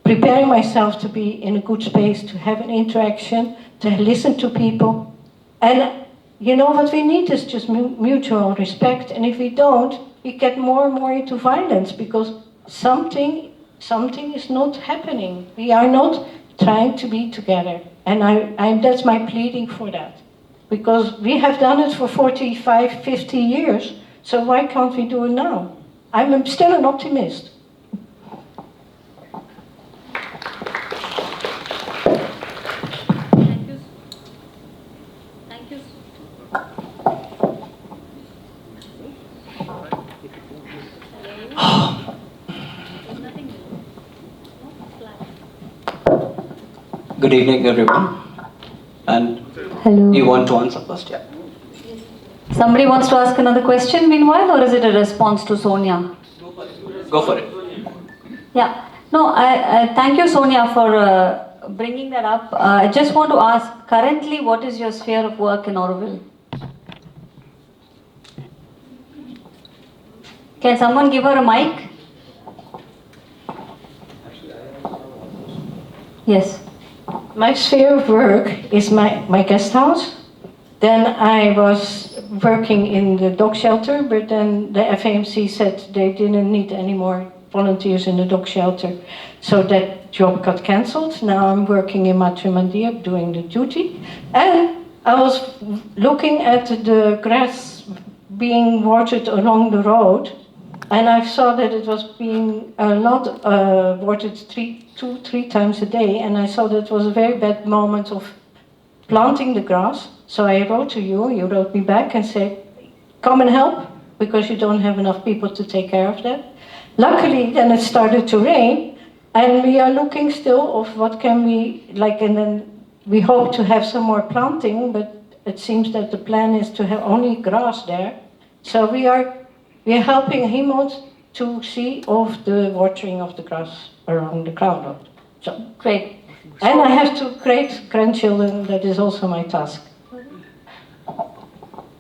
preparing myself to be in a good space, to have an interaction, to listen to people. And you know what we need is just mutual respect. And if we don't, we get more and more into violence because something is not happening. We are not trying to be together. And that's my pleading for that. Because we have done it for 45, 50 years. So why can't we do it now? I'm still an optimist. Good evening, everyone. And Hello. you want to answer first, yeah? Somebody wants to ask another question meanwhile, or is it a response to Sonia? Go for it. Yeah. No, I thank you, Sonia, for bringing that up. I just want to ask, currently, what is your sphere of work in Auroville? Can someone give her a mic? Yes. My sphere of work is my guest house. Then I was working in the dog shelter, but then the FAMC said they didn't need any more volunteers in the dog shelter. So that job got cancelled. Now I'm working in Matrimandia doing the duty. And I was looking at the grass being watered along the road, and I saw that it was being a lot watered 2-3 times a day, and I saw that it was a very bad moment of planting the grass. So I wrote to you, you wrote me back and said, come and help, because you don't have enough people to take care of that. Luckily, then it started to rain, and we are looking still of what can we, and then we hope to have some more planting, but it seems that the plan is to have only grass there. So we are helping him out to see of the watering of the grass around the ground. So Great. and I have 2 great grandchildren, that is also my task.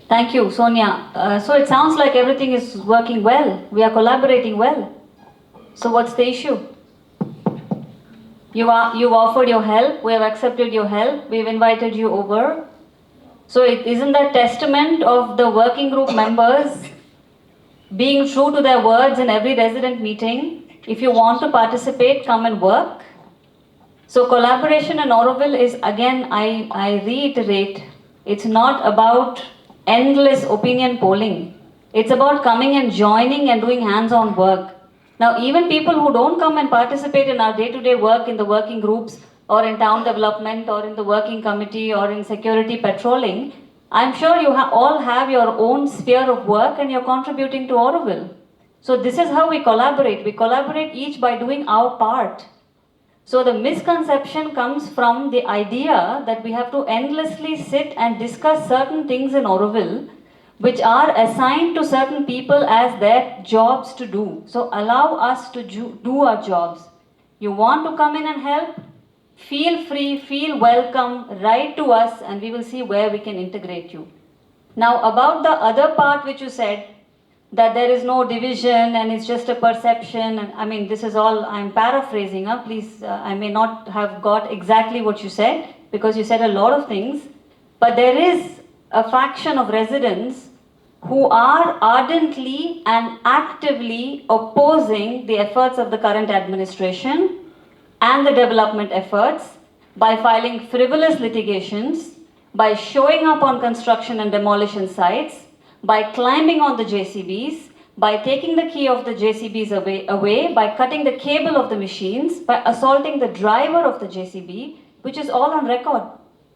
Thank you, Sonia. So it sounds like everything is working well. We are collaborating well. So what's the issue? You've offered your help. We have accepted your help. We've invited you over. So isn't that testament of the working group members being true to their words in every resident meeting? If you want to participate, come and work. So collaboration in Auroville is, again, I reiterate, it's not about endless opinion polling. It's about coming and joining and doing hands-on work. Now, even people who don't come and participate in our day-to-day work in the working groups or in town development or in the working committee or in security patrolling, I'm sure you all have your own sphere of work and you're contributing to Auroville. So this is how we collaborate. We collaborate each by doing our part. So the misconception comes from the idea that we have to endlessly sit and discuss certain things in Auroville which are assigned to certain people as their jobs to do. So allow us to do our jobs. You want to come in and help? Feel free, feel welcome, write to us and we will see where we can integrate you. Now about the other part which you said, that there is no division and it's just a perception, and I mean this is all, I'm paraphrasing, please, I may not have got exactly what you said because you said a lot of things, but there is a faction of residents who are ardently and actively opposing the efforts of the current administration and the development efforts by filing frivolous litigations, by showing up on construction and demolition sites, by climbing on the JCBs, by taking the key of the JCBs away, by cutting the cable of the machines, by assaulting the driver of the JCB, which is all on record,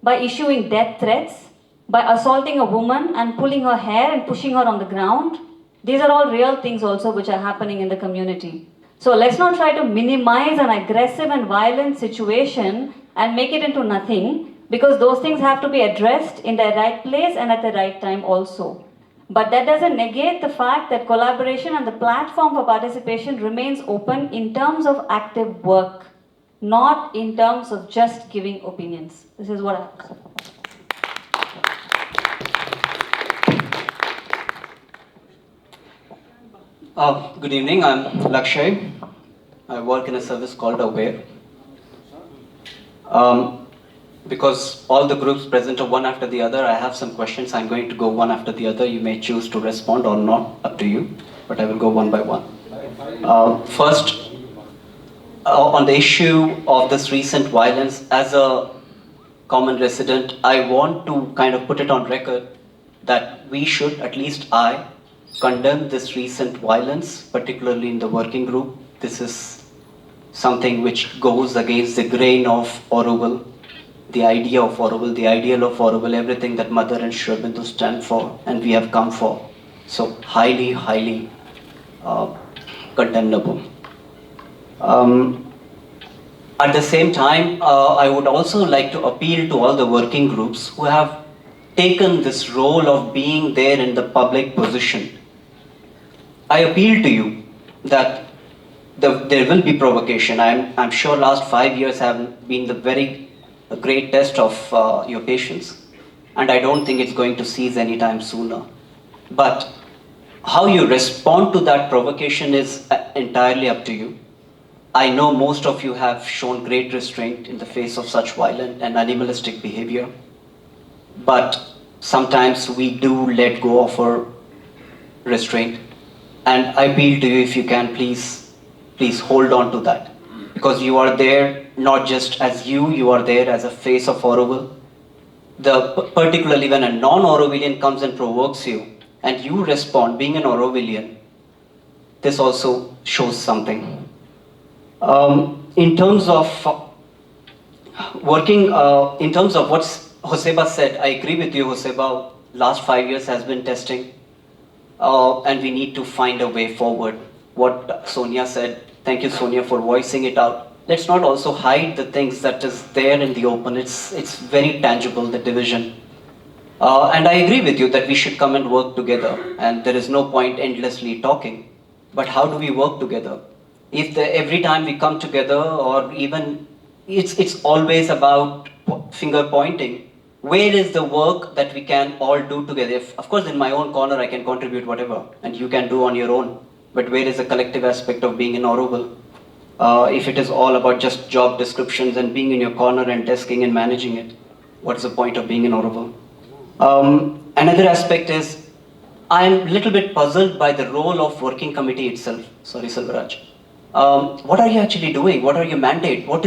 by issuing death threats, by assaulting a woman and pulling her hair and pushing her on the ground. These are all real things also which are happening in the community. So let's not try to minimize an aggressive and violent situation and make it into nothing, because those things have to be addressed in their right place and at the right time also. But that doesn't negate the fact that collaboration and the platform for participation remains open in terms of active work, not in terms of just giving opinions. This is what I have to say. Good evening, I'm Lakshay. I work in a service called Aware. Because all the groups present are one after the other, I have some questions. I'm going to go one after the other. You may choose to respond or not, up to you, but I will go one by one. First, on the issue of this recent violence, as a common resident, I want to kind of put it on record that we should, at least I, condemn this recent violence, particularly in the working group. This is something which goes against the grain of Auroville, the idea of Auroville, the ideal of Auroville, everything that Mother and Shravindu stand for and we have come for. So highly, highly condemnable. At the same time, I would also like to appeal to all the working groups who have taken this role of being there in the public position. I appeal to you that there will be provocation. I'm sure last 5 years have been the very great test of your patience, and I don't think it's going to cease anytime sooner. But how you respond to that provocation is entirely up to you. I know most of you have shown great restraint in the face of such violent and animalistic behavior, but sometimes we do let go of our restraint. And I appeal to you, if you can, please hold on to that. Because you are there not just as you are there as a face of Auroville. Particularly when a non-Aurovillian comes and provokes you, and you respond, being an Aurovillian, this also shows something. In terms of working, in terms of what Joseba said, I agree with you, Joseba. Last 5 years has been testing. And we need to find a way forward. What Sonia said, thank you Sonia for voicing it out. Let's not also hide the things that is there in the open. It's very tangible, the division. And I agree with you that we should come and work together, and there is no point endlessly talking. But how do we work together? If every time we come together, or even it's always about finger pointing, where is the work that we can all do together? Of course, in my own corner, I can contribute whatever, and you can do on your own. But where is the collective aspect of being in Auroville? If it is all about just job descriptions and being in your corner and desking and managing it, what's the point of being in Auroville? Another aspect is, I'm a little bit puzzled by the role of working committee itself. Sorry, Silvaraj. What are you actually doing? What are your mandate? What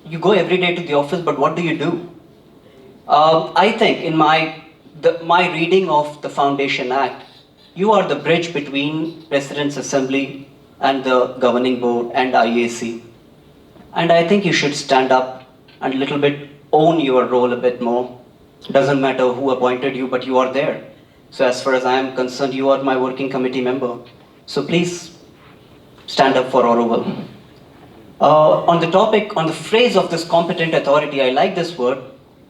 you go every day to the office, but what do you do? I think in my reading of the Foundation Act, you are the bridge between President's Assembly and the Governing Board and IAC. And I think you should stand up and a little bit own your role a bit more. Doesn't matter who appointed you, but you are there. So as far as I am concerned, you are my working committee member. So please stand up for Auroville. On the topic, on the phrase of this competent authority, I like this word,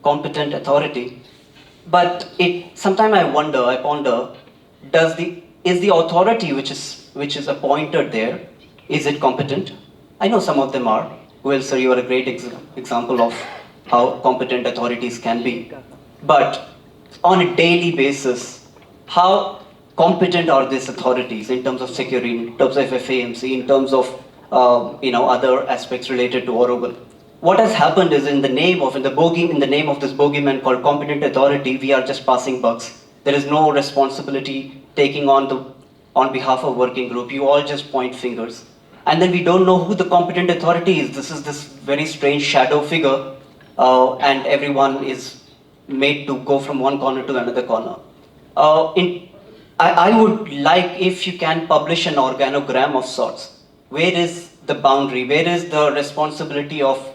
competent authority. But sometimes I ponder, is the authority which is appointed there, is it competent? I know some of them are. Well, sir, you are a great example of how competent authorities can be. But on a daily basis, how competent are these authorities in terms of security, in terms of FAMC, in terms of other aspects related to Auroville? What has happened is in the name of this bogeyman called competent authority, we are just passing bucks. There is no responsibility taking on behalf of working group. You all just point fingers. And then we don't know who the competent authority is. This is this very strange shadow figure, and everyone is made to go from one corner to another corner. I would like if you can publish an organogram of sorts. Where is the boundary? Where is the responsibility of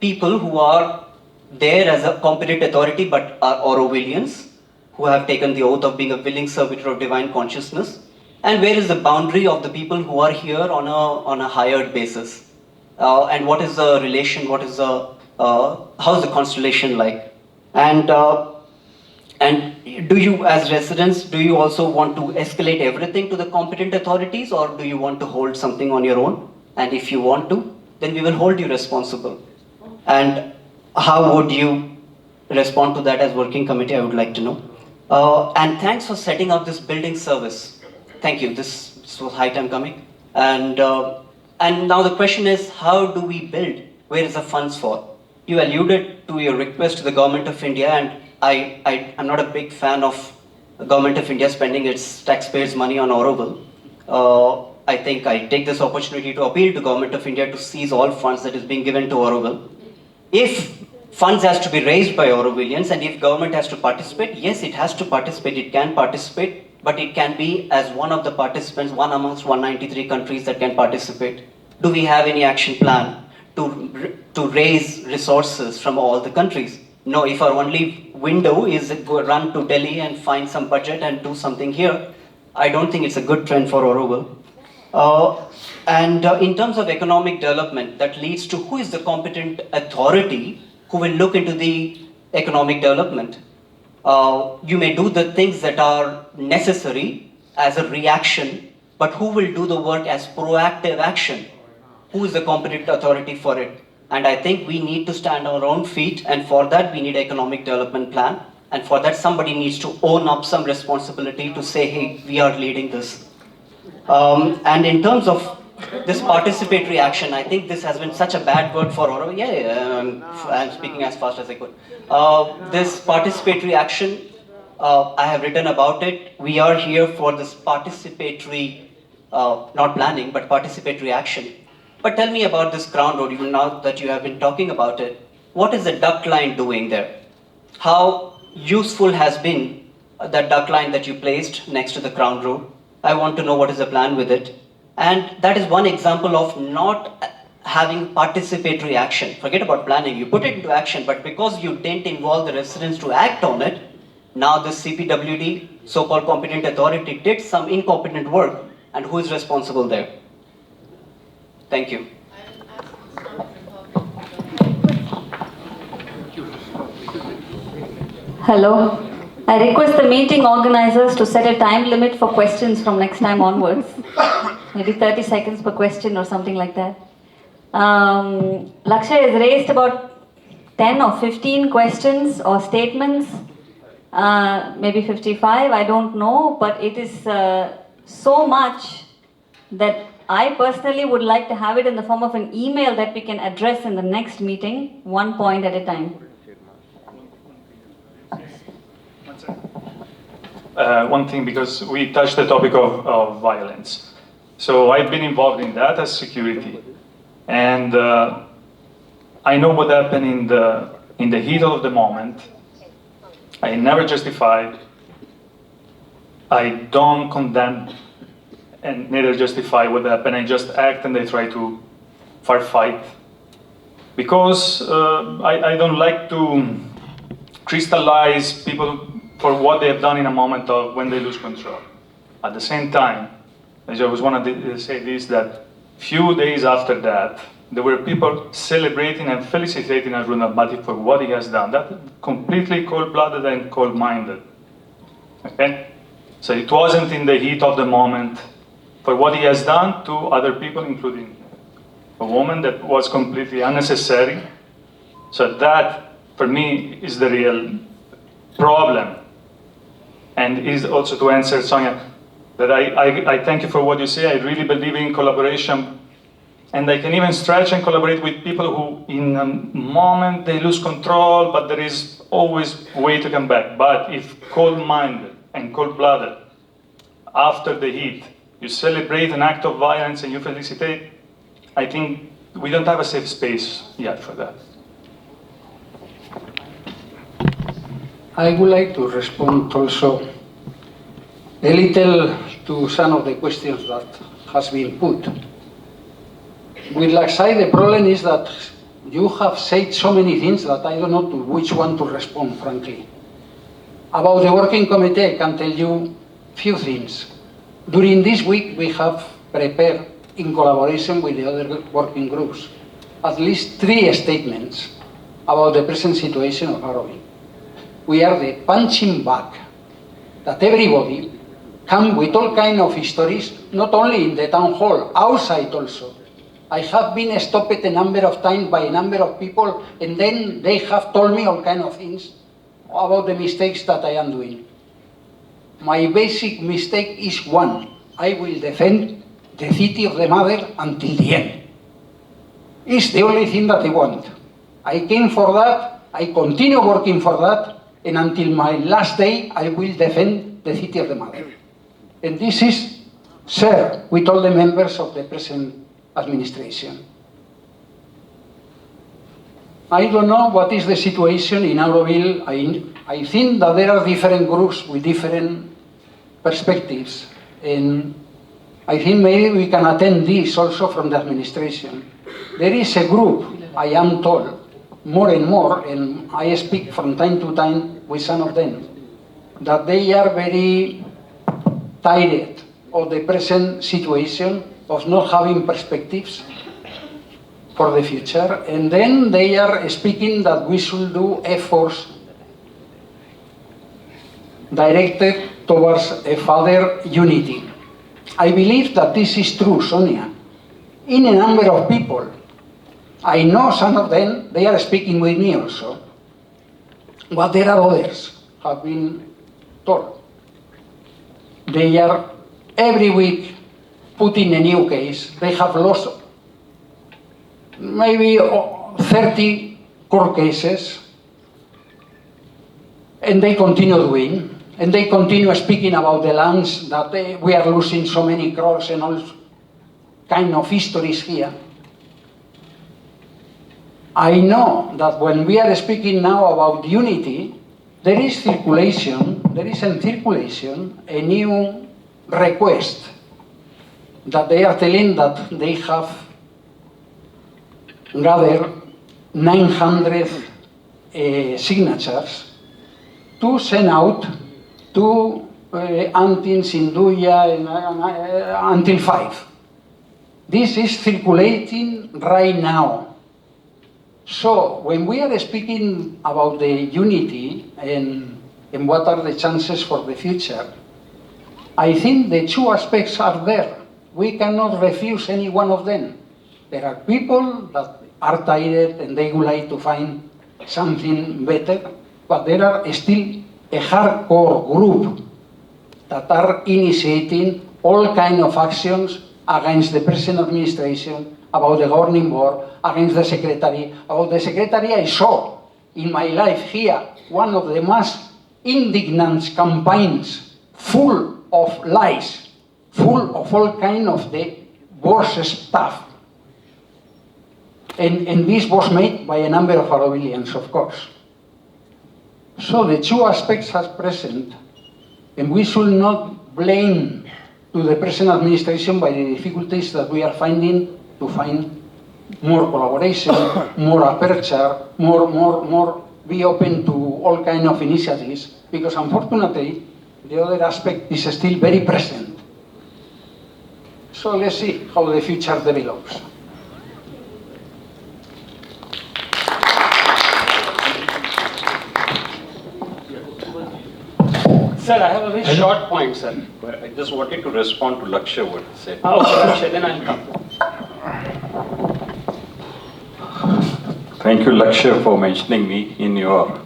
people who are there as a competent authority but are Aurovillians, who have taken the oath of being a willing servitor of divine consciousness? And where is the boundary of the people who are here on a hired basis? And what is the relation? How is the constellation like? And do you, as residents, do you also want to escalate everything to the competent authorities, or do you want to hold something on your own? And if you want to, then we will hold you responsible. And how would you respond to that as working committee? I would like to know. And thanks for setting up this building service. Thank you. This was high time coming. And now the question is, how do we build? Where is the funds for? You alluded to your request to the Government of India, and I'm not a big fan of the Government of India spending its taxpayers' money on Auroville. I think I take this opportunity to appeal to Government of India to seize all funds that is being given to Auroville. If funds has to be raised by Aurovillians, and if government has to participate, yes, it has to participate, it can participate, but it can be as one of the participants, one amongst 193 countries that can participate. Do we have any action plan to raise resources from all the countries? No, if our only window is go run to Delhi and find some budget and do something here, I don't think it's a good trend for Auroville. And in terms of economic development, that leads to who is the competent authority who will look into the economic development. You may do the things that are necessary as a reaction, but who will do the work as proactive action? Who is the competent authority for it? And I think we need to stand on our own feet, and for that we need an economic development plan. And for that somebody needs to own up some responsibility to say, hey, we are leading this. And in terms of this participatory action, I think this has been such a bad word for Auroville. I'm speaking as fast as I could. This participatory action, I have written about it. We are here for this participatory, not planning, but participatory action. But tell me about this Crown Road, even now that you have been talking about it. What is the duct line doing there? How useful has been that duct line that you placed next to the Crown Road? I want to know what is the plan with it. And that is one example of not having participatory action. Forget about planning, you put it into action, but because you didn't involve the residents to act on it, now the CPWD, so-called competent authority, did some incompetent work, and who is responsible there? Thank you. Hello. I request the meeting organizers to set a time limit for questions from next time onwards. Maybe 30 seconds per question or something like that. Lakshay has raised about 10 or 15 questions or statements, maybe 55, I don't know, but it is so much that I personally would like to have it in the form of an email that we can address in the next meeting, one point at a time. One thing, because we touched the topic of violence. So I've been involved in that as security. And I know what happened in the heat of the moment. I never justify, I don't condemn, and neither justify what happened. I just act and I try to fight. Because I don't like to crystallize people for what they have done in a moment of when they lose control. At the same time, I just want to say this, that few days after that, there were people celebrating and felicitating Arun Abati for what he has done. That completely cold-blooded and cold-minded. Okay? So it wasn't in the heat of the moment for what he has done to other people, including a woman, that was completely unnecessary. So that, for me, is the real problem. And is also to answer Sonia, that I thank you for what you say. I really believe in collaboration. And I can even stretch and collaborate with people who, in a moment, they lose control, but there is always a way to come back. But if cold-minded and cold-blooded, after the heat, you celebrate an act of violence and you felicitate, I think we don't have a safe space yet for that. I would like to respond also a little to some of the questions that has been put. With Laksai, the problem is that you have said so many things that I don't know to which one to respond, frankly. About the working committee, I can tell you few things. During this week, we have prepared, in collaboration with the other working groups, at least 3 statements about the present situation of Auroville. We are the punching bag that everybody come with all kind of stories, not only in the town hall, outside also. I have been stopped a number of times by a number of people, and then they have told me all kind of things about the mistakes that I am doing. My basic mistake is one: I will defend the city of the mother until the end. It's the only thing that I want. I came for that, I continue working for that, and until my last day, I will defend the city of the mother. And this is shared with all the members of the present administration. I don't know what is the situation in Auroville. I think that there are different groups with different perspectives, and I think maybe we can attend this also from the administration. There is a group, I am told, more and more, and I speak from time to time with some of them, that they are very tired of the present situation, of not having perspectives for the future, and then they are speaking that we should do efforts directed towards a further unity. I believe that this is true, Sonia, in a number of people. I know some of them, they are speaking with me also, but there are others who have been told. They are every week putting a new case. They have lost maybe 30 court cases, and they continue doing, and they continue speaking about the lands that we are losing so many crops and all kind of histories here. I know that when we are speaking now about unity, there is in circulation a new request that they are telling that they have gathered 900 signatures to send out to Antin, Sinduya, until 5. This is circulating right now. So when we are speaking about the unity and what are the chances for the future, I think the 2 aspects are there. We cannot refuse any one of them. There are people that are tired and they would like to find something better, but there are still a hardcore group that are initiating all kinds of actions against the present administration, about the governing board, against the secretary. About the secretary, I saw in my life here one of the most indignant campaigns, full of lies, full of all kinds of the worst stuff. And this was made by a number of Aurovillians, of course. So the 2 aspects are present, and we should not blame to the present administration by the difficulties that we are finding to find more collaboration, more aperture, more be open to all kinds of initiatives, because unfortunately the other aspect is still very present. So let's see how the future develops. Sir, I have a very short point, sir. I just wanted to respond to Lakshya what he said. Okay, Lakshay, then I'll come. Thank you, Lakshya, for mentioning me in your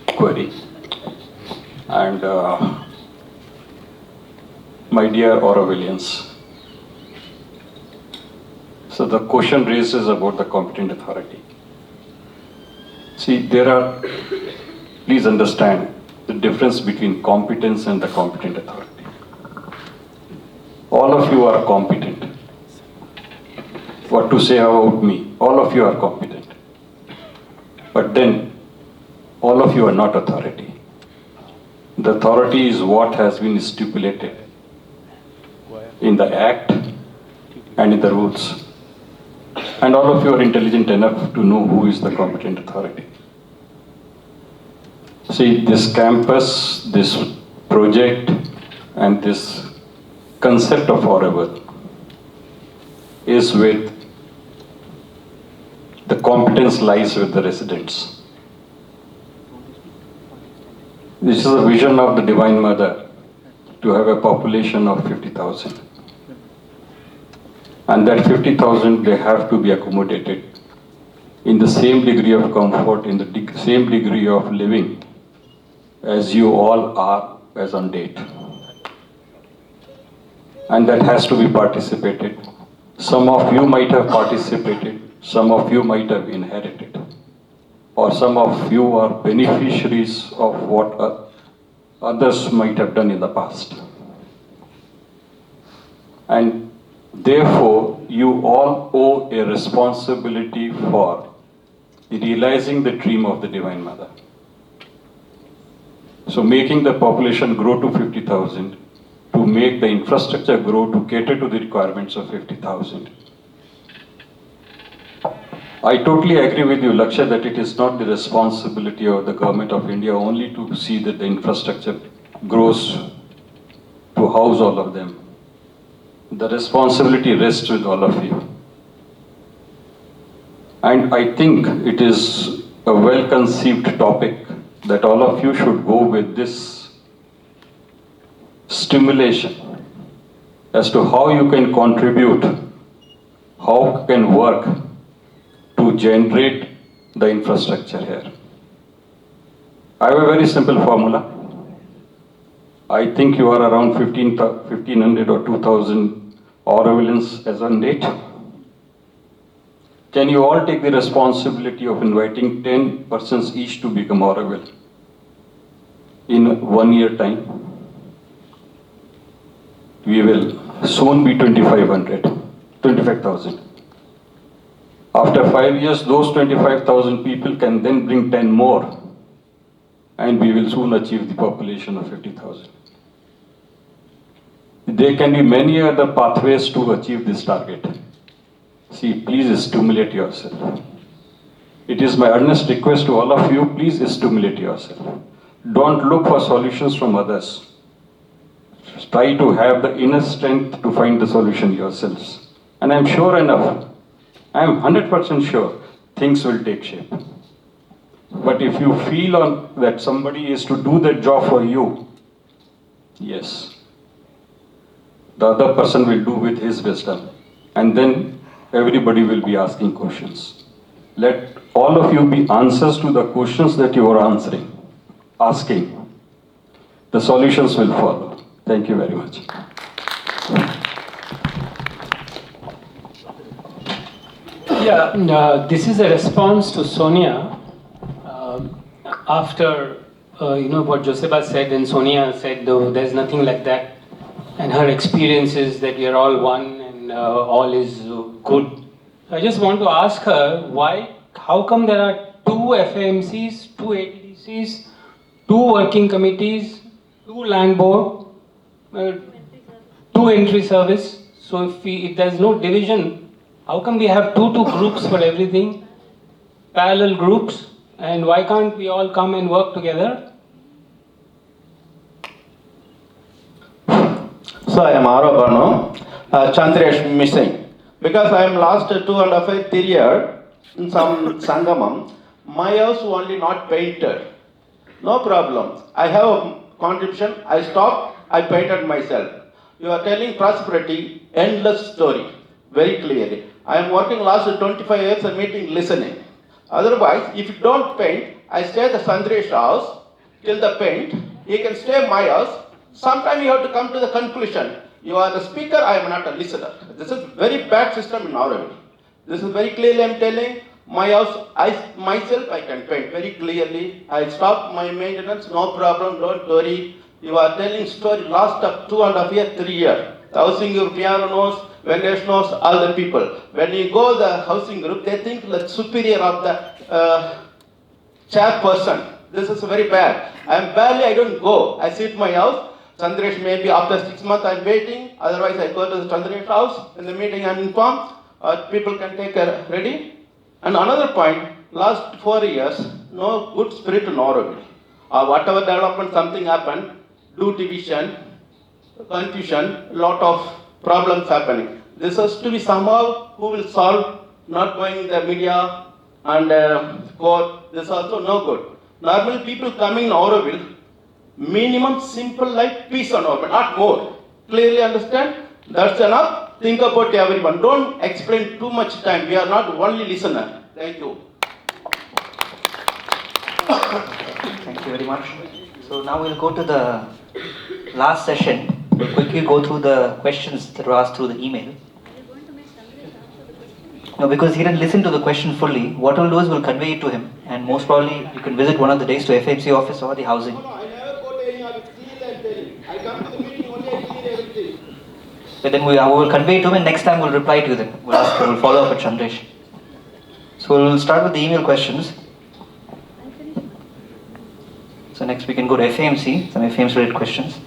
query. And my dear Aurovillians, so the question raised is about the competent authority. See, please understand the difference between competence and the competent authority. All of you are competent. What to say about me? All of you are competent. But then, all of you are not authority. The authority is what has been stipulated in the Act and in the rules. And all of you are intelligent enough to know who is the competent authority. See, this campus, this project, and this concept of Auroville is with the competence lies with the residents. This is a vision of the Divine Mother to have a population of 50,000. And that 50,000, they have to be accommodated in the same degree of comfort, in the same degree of living as you all are as on date. And that has to be participated. Some of you might have participated, some of you might have inherited, or some of you are beneficiaries of what others might have done in the past. And therefore, you all owe a responsibility for realizing the dream of the Divine Mother. So making the population grow to 50,000, to make the infrastructure grow to cater to the requirements of 50,000. I totally agree with you, Lakshya, that it is not the responsibility of the government of India only to see that the infrastructure grows to house all of them. The responsibility rests with all of you. And I think it is a well-conceived topic that all of you should go with this stimulation as to how you can contribute, how you can work to generate the infrastructure here. I have a very simple formula. I think you are around 1,500 or 2,000 Aurovillians as on date. Can you all take the responsibility of inviting 10 persons each to become Auroville in 1 year time? We will soon be 25,000. After 5 years, those 25,000 people can then bring 10 more, and we will soon achieve the population of 50,000. There can be many other pathways to achieve this target. See, please stimulate yourself. It is my earnest request to all of you, please stimulate yourself. Don't look for solutions from others. Try to have the inner strength to find the solution yourselves. And I'm sure enough, I'm 100% sure things will take shape. But if you feel that somebody is to do that job for you, yes, the other person will do with his wisdom. And then everybody will be asking questions. Let all of you be answers to the questions that you are asking. The solutions will follow. Thank you very much. Yeah, this is a response to Sonia. After, what Joseba said and Sonia said, though, there's nothing like that. And her experience is that we are all one and all is good. So I just want to ask her, how come there are 2 FAMCs, 2 ATDCs, 2 working committees, 2 land board, 2 entry service? So if there's no division, how come we have two groups for everything, parallel groups, and why can't we all come and work together? So I am Auroville. Chandresh missing. Because I am last 2.5 year in some Sangamam, my house only not painted. No problem. I have a contribution. I stopped. I painted myself. You are telling prosperity, endless story, very clearly. I am working last 25 years a meeting listening. Otherwise, if you don't paint, I stay at the Chandresh house till the paint. He can stay my house. Sometimes you have to come to the conclusion. You are the speaker, I am not a listener. This is very bad system in Auroville. This is very clearly I am telling. My house, myself I can paint very clearly. I stop my maintenance, no problem, don't worry. You are telling story last of 2.5 years, 3 years. The housing group, Piano knows, Vendesh knows, all the people. When you go the housing group, they think the superior of the chairperson. This is very bad. I don't go. I sit my house. Chandresh maybe after 6 months I am waiting. Otherwise I go to the Chandresh house. In the meeting I am informed. People can take ready. And another point, last 4 years, no good spirit in Auroville. Whatever development, something happened, do division, confusion, lot of problems happening. This has to be somehow who will solve, not going in the media and court. This also no good. Normally people coming in Auroville, minimum simple life, peace and Auroville, not more. Clearly understand? That's enough. Think about everyone. Don't explain too much time. We are not only listener. Thank you. Thank you very much. So now we'll go to the last session. We'll quickly go through the questions that were asked through the email. No, because he didn't listen to the question fully. What we'll do is we'll convey it to him, and most probably you can visit one of the days to FMC office or the housing. No, I never go to any other field and telling. I come to the meeting only, I clear everything. But then we will convey it to him, and next time we'll reply to them. We'll ask him, we'll follow up with Chandresh. So we'll start with the email questions. So next we can go to FAMC, some FAMC related questions.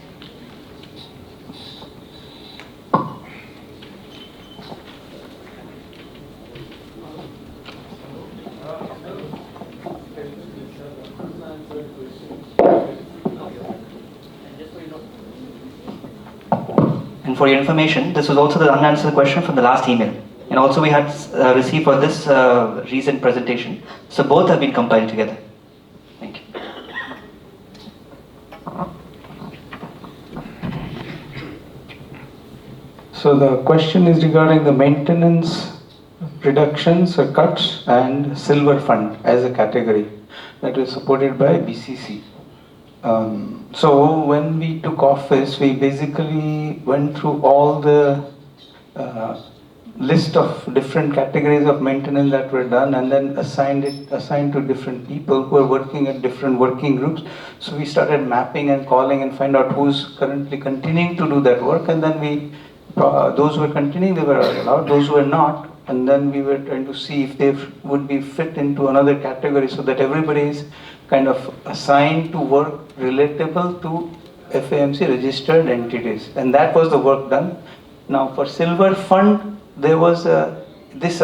And for your information, this was also the unanswered question from the last email. And also we had received for this recent presentation. So both have been compiled together. Thank you. So the question is regarding the maintenance reductions or cuts and silver fund as a category that is supported by BCC. So when we took office, we basically went through all the list of different categories of maintenance that were done, and then assigned to different people who are working at different working groups. So we started mapping and calling and find out who's currently continuing to do that work, and then we those who were continuing, they were allowed. Those who were not, and then we were trying to see if they would be fit into another category, so that everybody is kind of assigned to work relatable to FAMC registered entities, and that was the work done. Now for silver fund, there was this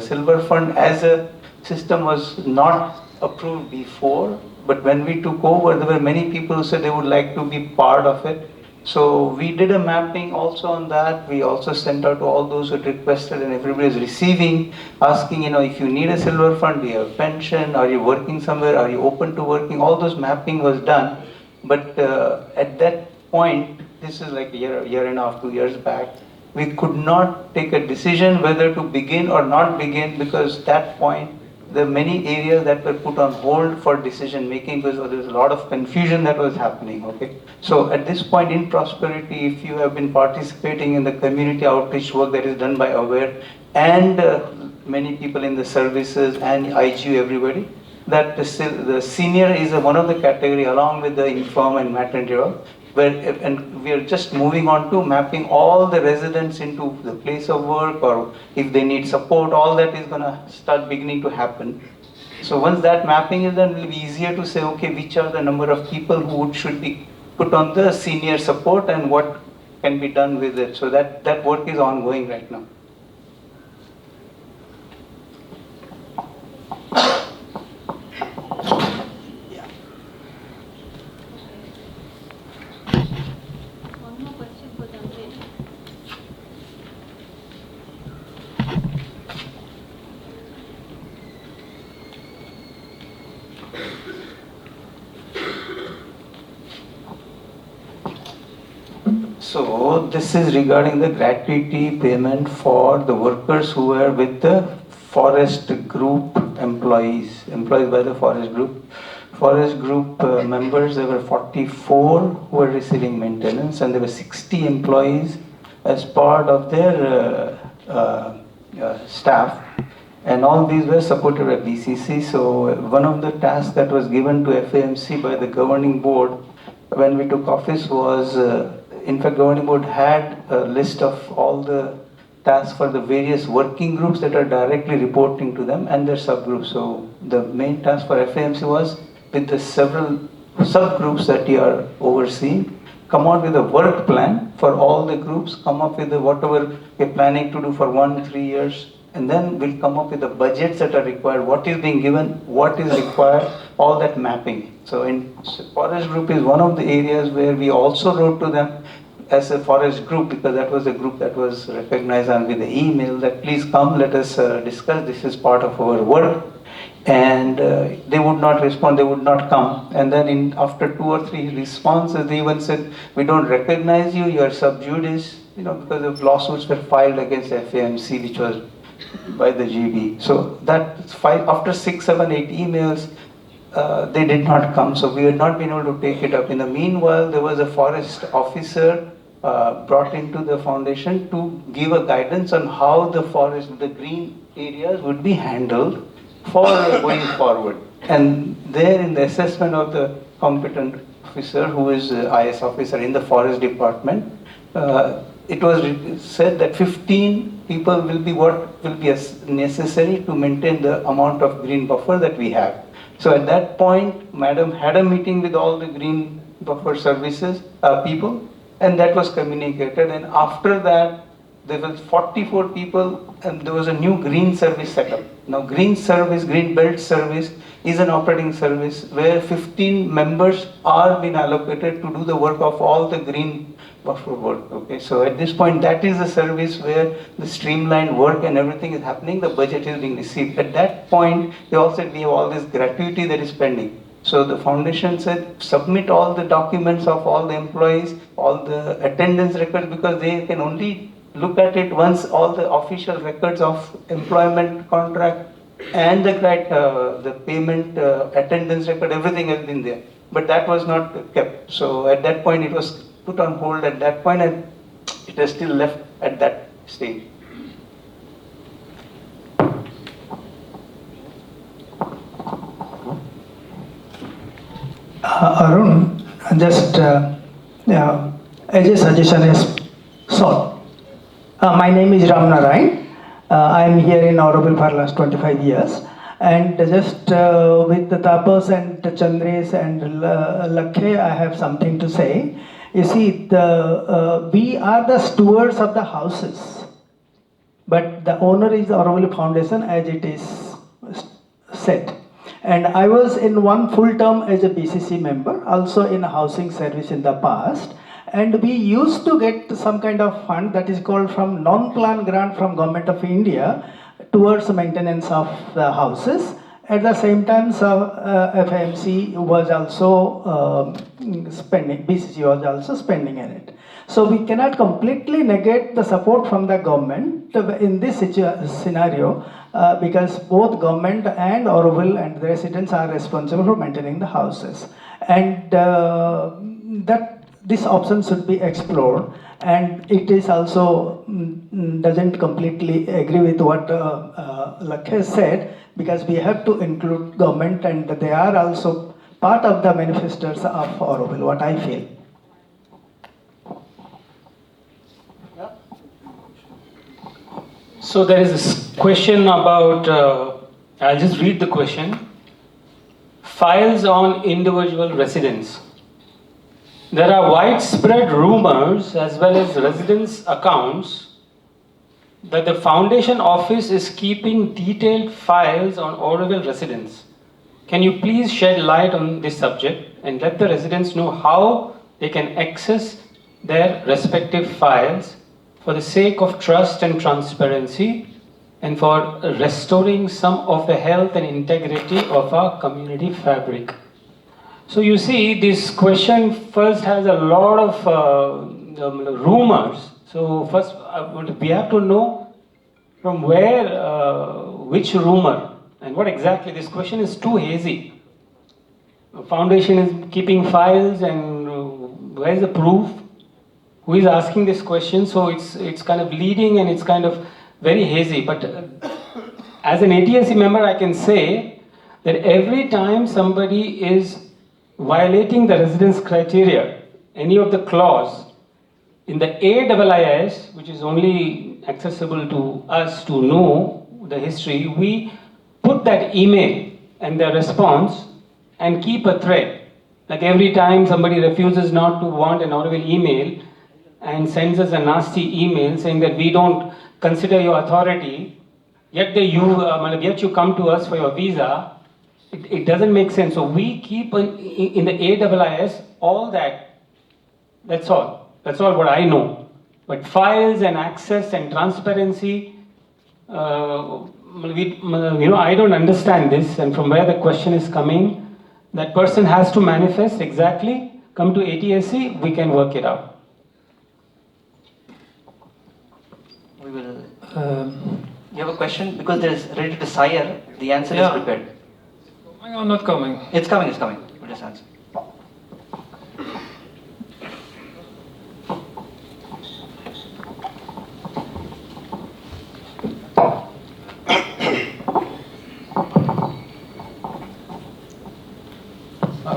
silver fund as a system was not approved before, but when we took over, there were many people who said they would like to be part of it. So we did a mapping also on that. We also sent out to all those who had requested, and everybody is receiving, asking, if you need a silver fund, do you have a pension, are you working somewhere, are you open to working? All those mapping was done. But at that point, this is like a year and a half, 2 years back, we could not take a decision whether to begin or not begin, because at that point, there are many areas that were put on hold for decision making because there was a lot of confusion that was happening. Okay, so at this point in Prosperity, if you have been participating in the community outreach work that is done by AWARE and many people in the services and IGU, everybody, that the senior is one of the category along with the infirm and maternity, and we are just moving on to mapping all the residents into the place of work, or if they need support, all that is going to start beginning to happen. So once that mapping is done, it will be easier to say, okay, which are the number of people who should be put on the senior support and what can be done with it. So that work is ongoing right now. So this is regarding the gratuity payment for the workers who were with the forest group employees by the forest group. Forest group members, there were 44 who were receiving maintenance, and there were 60 employees as part of their staff. And all these were supported by BCC. So one of the tasks that was given to FAMC by the governing board when we took office was, in fact, governing board had a list of all the tasks for the various working groups that are directly reporting to them and their subgroups. So the main task for FAMC was, with the several subgroups that you are overseeing, come out with a work plan for all the groups, come up with whatever we're planning to do for 1-3 years, and then we'll come up with the budgets that are required, what is being given, what is required, all that mapping. So in forest group is one of the areas where we also wrote to them as a forest group, because that was a group that was recognized, and with the email that please come, let us discuss, this is part of our work. And they would not respond, they would not come. And then after 2 or 3 responses, they even said, we don't recognize you, you are sub judice, because the lawsuits were filed against FAMC, which was by the GB. So that after 6, 7, 8 emails, they did not come. So we had not been able to take it up. In the meanwhile, there was a forest officer brought into the foundation to give a guidance on how the forest, the green areas would be handled for going forward. And there in the assessment of the competent officer, who is IS officer in the forest department, it was said that 15 people will be what will be necessary to maintain the amount of green buffer that we have. So at that point, madam had a meeting with all the green buffer services people, and that was communicated. And after that, there was 44 people, and there was a new green service set up. Now, green service, green belt service is an operating service where 15 members are being allocated to do the work of all the green buffer work. Okay, so at this point, that is the service where the streamlined work and everything is happening. The budget is being received. At that point, they all said we have all this gratuity that is pending. So the foundation said, submit all the documents of all the employees, all the attendance records, because they can only look at it once all the official records of employment contract and the payment attendance record, everything has been there. But that was not kept. So at that point, it was put on hold at that point, and it is still left at that stage. Arun, just as a suggestion is sought. My name is Ram Narayan. I am here in Auroville for last 25 years. And just with the Tapas and Chandres and Lakhe, I have something to say. You see, we are the stewards of the houses, but the owner is the Auroville Foundation, as it is said. And I was in one full term as a BCC member, also in a housing service in the past. And we used to get some kind of fund that is called from non-plan grant from Government of India towards the maintenance of the houses. At the same time, FAMC was also spending, BCC was also spending in it. So we cannot completely negate the support from the government in this scenario because both government and Auroville and the residents are responsible for maintaining the houses. And that this option should be explored, and it is also doesn't completely agree with what Lakhe said, because we have to include government and they are also part of the manifestos of Auroville, what I feel. So there is this question about, I'll just read the question. Files on individual residents. There are widespread rumors as well as residents' accounts that the foundation office is keeping detailed files on Auroville residents. Can you please shed light on this subject and let the residents know how they can access their respective files for the sake of trust and transparency and for restoring some of the health and integrity of our community fabric? So you see, this question first has a lot of rumors. So first, we have to know from where, which rumor, and what exactly. This question is too hazy. Foundation is keeping files, and where's the proof? Who is asking this question? So it's kind of leading, and it's kind of very hazy. But as an ATSC member, I can say that every time somebody is violating the residence criteria, any of the clause in the AIIS, which is only accessible to us to know the history, we put that email and the response and keep a thread. Like every time somebody refuses not to want an Auroville email and sends us a nasty email saying that we don't consider your authority, yet you come to us for your visa, it doesn't make sense. So we keep in the AIIS all that. That's all. That's all what I know. But files and access and transparency, I don't understand this, and from where the question is coming, that person has to manifest exactly, come to ATSC, we can work it out. We will. You have a question? Because there is related to Sire, the answer is prepared. Hang on, not coming. It's coming. We'll just answer.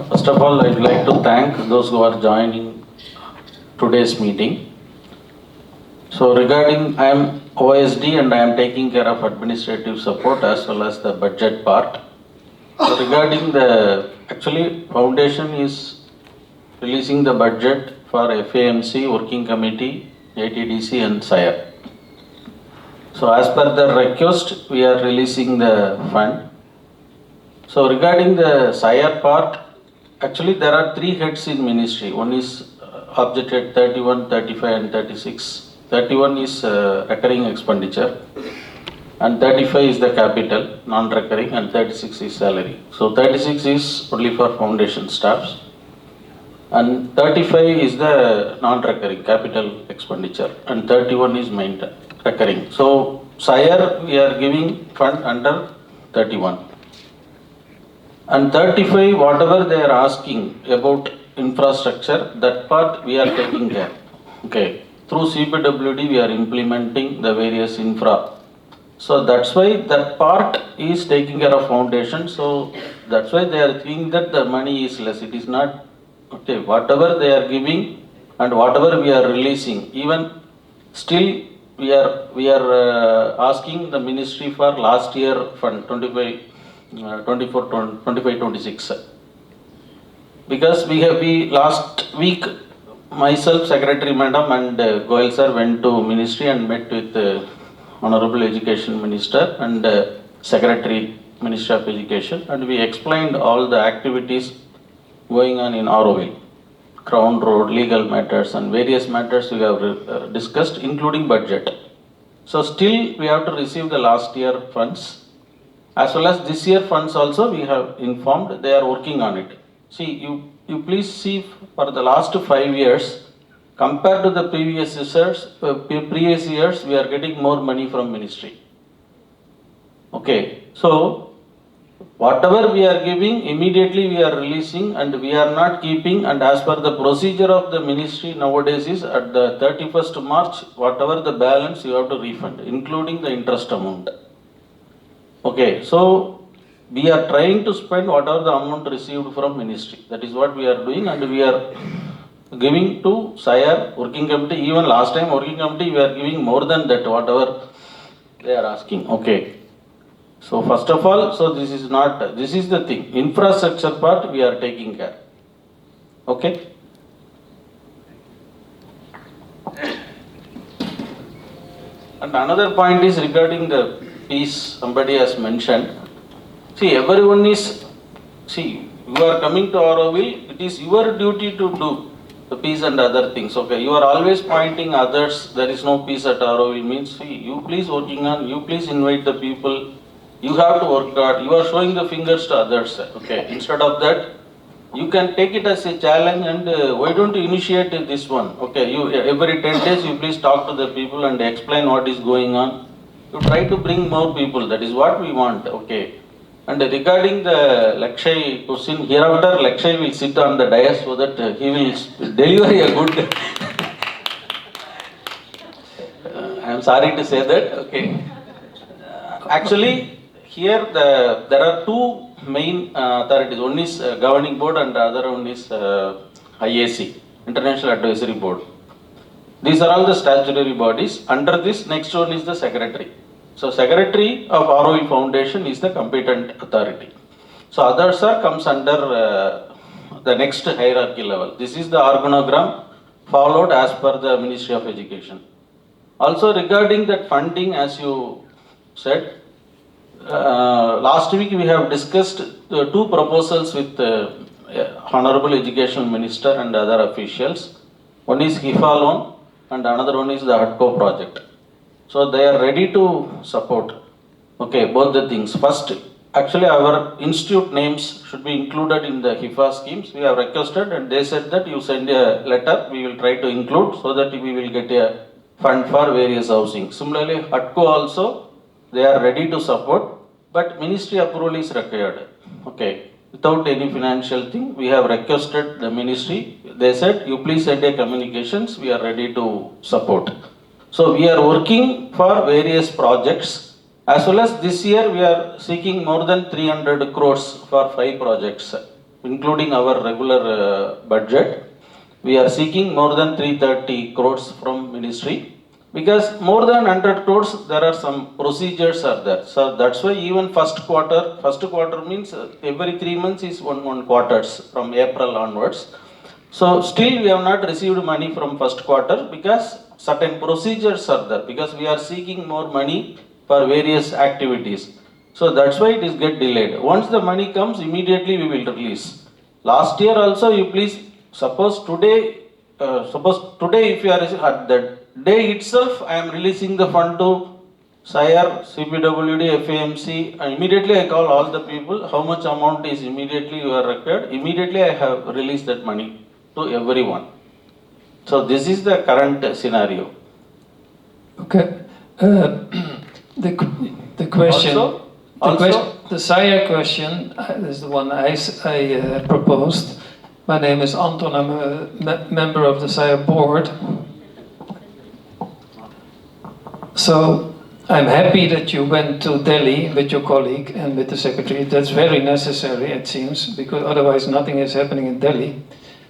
First of all, I'd like to thank those who are joining today's meeting. So regarding, I am OSD and I am taking care of administrative support as well as the budget part. So regarding actually foundation is releasing the budget for FAMC, Working Committee, ATDC and SIRE. So as per the request, we are releasing the fund. So regarding the SIRE part, actually there are three heads in ministry. One is object head 31, 35 and 36. 31 is recurring expenditure and 35 is the capital, non-recurring, and 36 is salary. So 36 is only for foundation staffs and 35 is the non-recurring capital expenditure and 31 is recurring. So SIRE we are giving fund under 31. And 35, whatever they are asking about infrastructure, that part we are taking care. Okay. Through CPWD, we are implementing the various infra. So that's why that part is taking care of foundation. So that's why they are thinking that the money is less. It is not, okay, whatever they are giving and whatever we are releasing, even still we are asking the ministry for last year fund 25-26 because we last week myself, Secretary Madam and Goel sir went to ministry and met with Honorable Education Minister and Secretary Ministry of Education, and we explained all the activities going on in Auroville, Crown Road, legal matters and various matters we have discussed including budget. So still we have to receive the last year funds. As well as this year funds also we have informed, they are working on it. See, you please see for the last 5 years, compared to the previous years, we are getting more money from ministry. Okay, so whatever we are giving, immediately we are releasing and we are not keeping, and as per the procedure of the ministry nowadays is at the 31st March, whatever the balance you have to refund, including the interest amount. Okay, so we are trying to spend whatever the amount received from ministry. That is what we are doing, and we are giving to SIRE, Working Committee. Even last time Working Committee we are giving more than that, whatever they are asking. Okay. So first of all, so this is the thing. Infrastructure part we are taking care. Okay. And another point is regarding the peace, somebody has mentioned. See, everyone is, you are coming to Auroville, it is your duty to do the peace and other things. Okay, you are always pointing others, there is no peace at Auroville, means, you please working on, you please invite the people, you have to work hard, you are showing the fingers to others. Okay, instead of that, You can take it as a challenge and why don't you initiate this one? Okay, you every 10 days you please talk to the people and explain what is going on. You try to bring more people, that is what we want, okay. And regarding the Lakshay question, hereafter Lakshay will sit on the dais so that he will deliver a good. I am sorry to say that, okay. Actually, here there are two main authorities. One is governing board and the other one is IAC, International Advisory Board. These are all the statutory bodies. Under this, next one is the secretary. So secretary of Auroville Foundation is the competent authority. So others comes under the next hierarchy level. This is the organogram followed as per the Ministry of Education. Also regarding that funding, as you said, last week we have discussed two proposals with Honorable Education Minister and other officials. One is HIFA loan and another one is the HUDCO project. So they are ready to support. Okay, both the things. First, actually our institute names should be included in the HIFA schemes. We have requested and they said that you send a letter, we will try to include so that we will get a fund for various housing. Similarly, HUDCO also, they are ready to support, but ministry approval is required. Okay, without any financial thing, we have requested the ministry. They said, you please send a communications, we are ready to support. So we are working for various projects, as well as this year we are seeking more than 300 crores for 5 projects, including our regular budget. We are seeking more than 330 crores from ministry, because more than 100 crores there are some procedures are there. So that's why even first quarter means every 3 months is one quarters from April onwards. So still we have not received money from first quarter because certain procedures are there, because we are seeking more money for various activities. So that's why it is get delayed. Once the money comes, immediately we will release. Last year also, you please, suppose today if you are at that day itself, I am releasing the fund to SIRE, CPWD, FAMC, and immediately I call all the people, how much amount is immediately you are required, immediately I have released that money to everyone. So this is the current scenario. Okay. The question, the SIRE question is the one I proposed. My name is Anton, I'm a member of the SIRE board. So I'm happy that you went to Delhi with your colleague and with the secretary. That's very necessary, it seems, because otherwise nothing is happening in Delhi.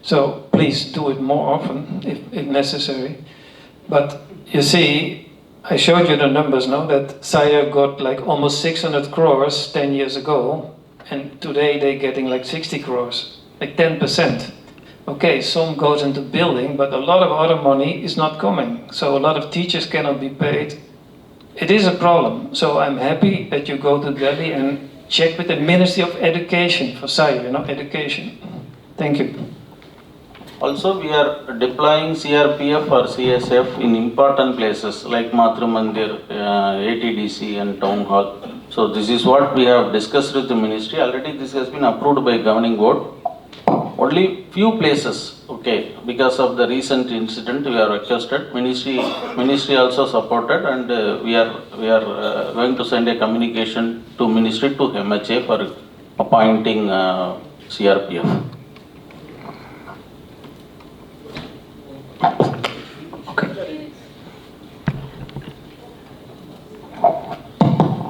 So please do it more often if necessary. But you see, I showed you the numbers now that SIRE got like almost 600 crores 10 years ago, and today they're getting like 60 crores, like 10%. Okay, some goes into building, but a lot of other money is not coming. So a lot of teachers cannot be paid. It is a problem. So I'm happy that you go to Delhi and check with the Ministry of Education for SIRE, education. Thank you. Also, we are deploying CRPF or CSF in important places like Matru Mandir, ATDC and Town Hall. So this is what we have discussed with the ministry. Already this has been approved by governing board. Only few places, okay, because of the recent incident we are requested. Ministry also supported, and we are going to send a communication to ministry to MHA for appointing CRPF.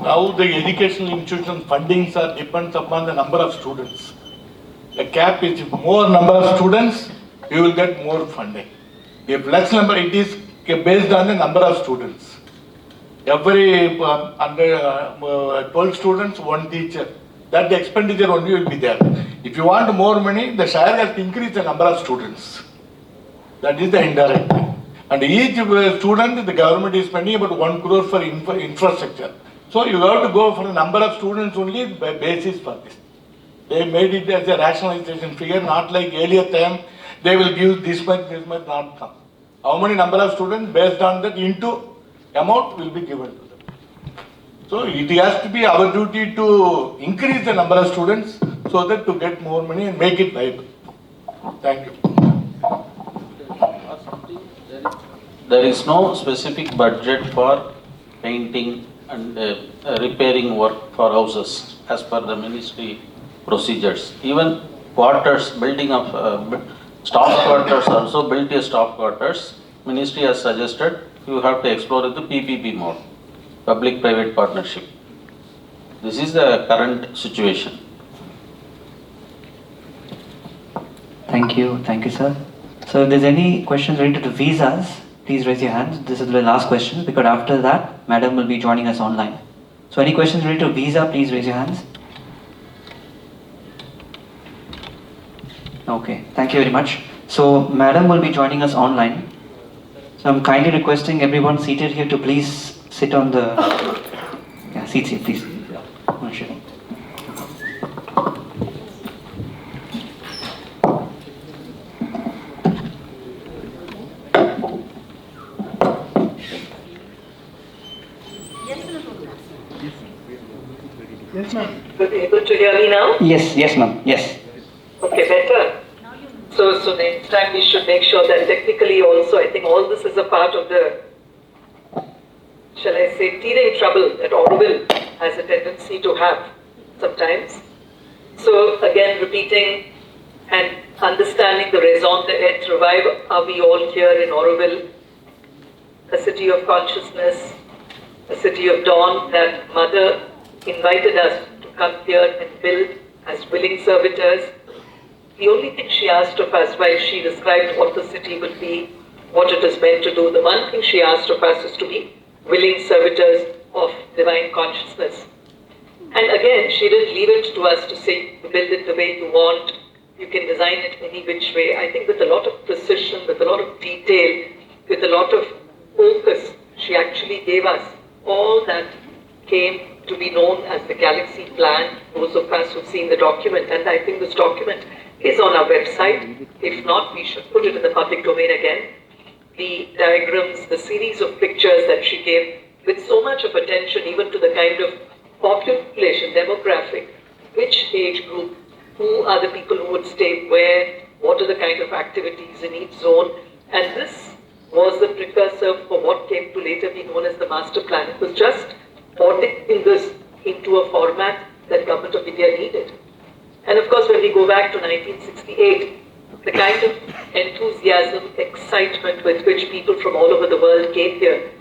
Now the educational institution fundings depends upon the number of students. The cap is more number of students, you will get more funding. If less number, it is based on the number of students. Every under 12 students, one teacher. That the expenditure only will be there. If you want more money, the shire has to increase the number of students. That is the indirect thing. And each student, the government is spending about 1 crore for infrastructure. So you have to go for the number of students only by basis for this. They made it as a rationalization figure, not like earlier time, they will give this much, not come. How many number of students, based on that into amount will be given to them. So it has to be our duty to increase the number of students so that to get more money and make it viable. Thank you. There is no specific budget for painting and repairing work for houses as per the ministry procedures. Even quarters, building of staff quarters, also built a staff quarters. Ministry has suggested you have to explore the PPP mode, public-private partnership. This is the current situation. Thank you, sir. So if there's any questions related to visas, please raise your hands. This is the last question because after that, Madam will be joining us online. So any questions related to visa, please raise your hands. Okay, thank you very much. So Madam will be joining us online. So I'm kindly requesting everyone seated here to please sit on the seats here, please. Sure. Yes, ma'am. Good, able to hear me now? Yes, ma'am. Yes. Okay, better. So next time we should make sure that technically also, I think all this is a part of the, shall I say, teething trouble that Auroville has a tendency to have sometimes. So again, repeating and understanding the raison d'etre, revive, are we all here in Auroville, a city of consciousness, a city of dawn, that Mother invited us to come here and build as willing servitors. The only thing she asked of us while she described what the city will be, what it is meant to do, the one thing she asked of us is to be willing servitors of divine consciousness. And again, she didn't leave it to us to say, build it the way you want, you can design it any which way. I think with a lot of precision, with a lot of detail, with a lot of focus, she actually gave us all that came to be known as the Galaxy Plan, those of us who've seen the document, and I think this document is on our website. If not, we should put it in the public domain again. The diagrams, the series of pictures that she gave with so much of attention even to the kind of population, demographic, which age group, who are the people who would stay where, what are the kind of activities in each zone, and this was the precursor for what came to later be known as the master plan. It was just putting this into a format that Government of India needed. And of course, when we go back to 1968, the kind of enthusiasm, excitement with which people from all over the world came here,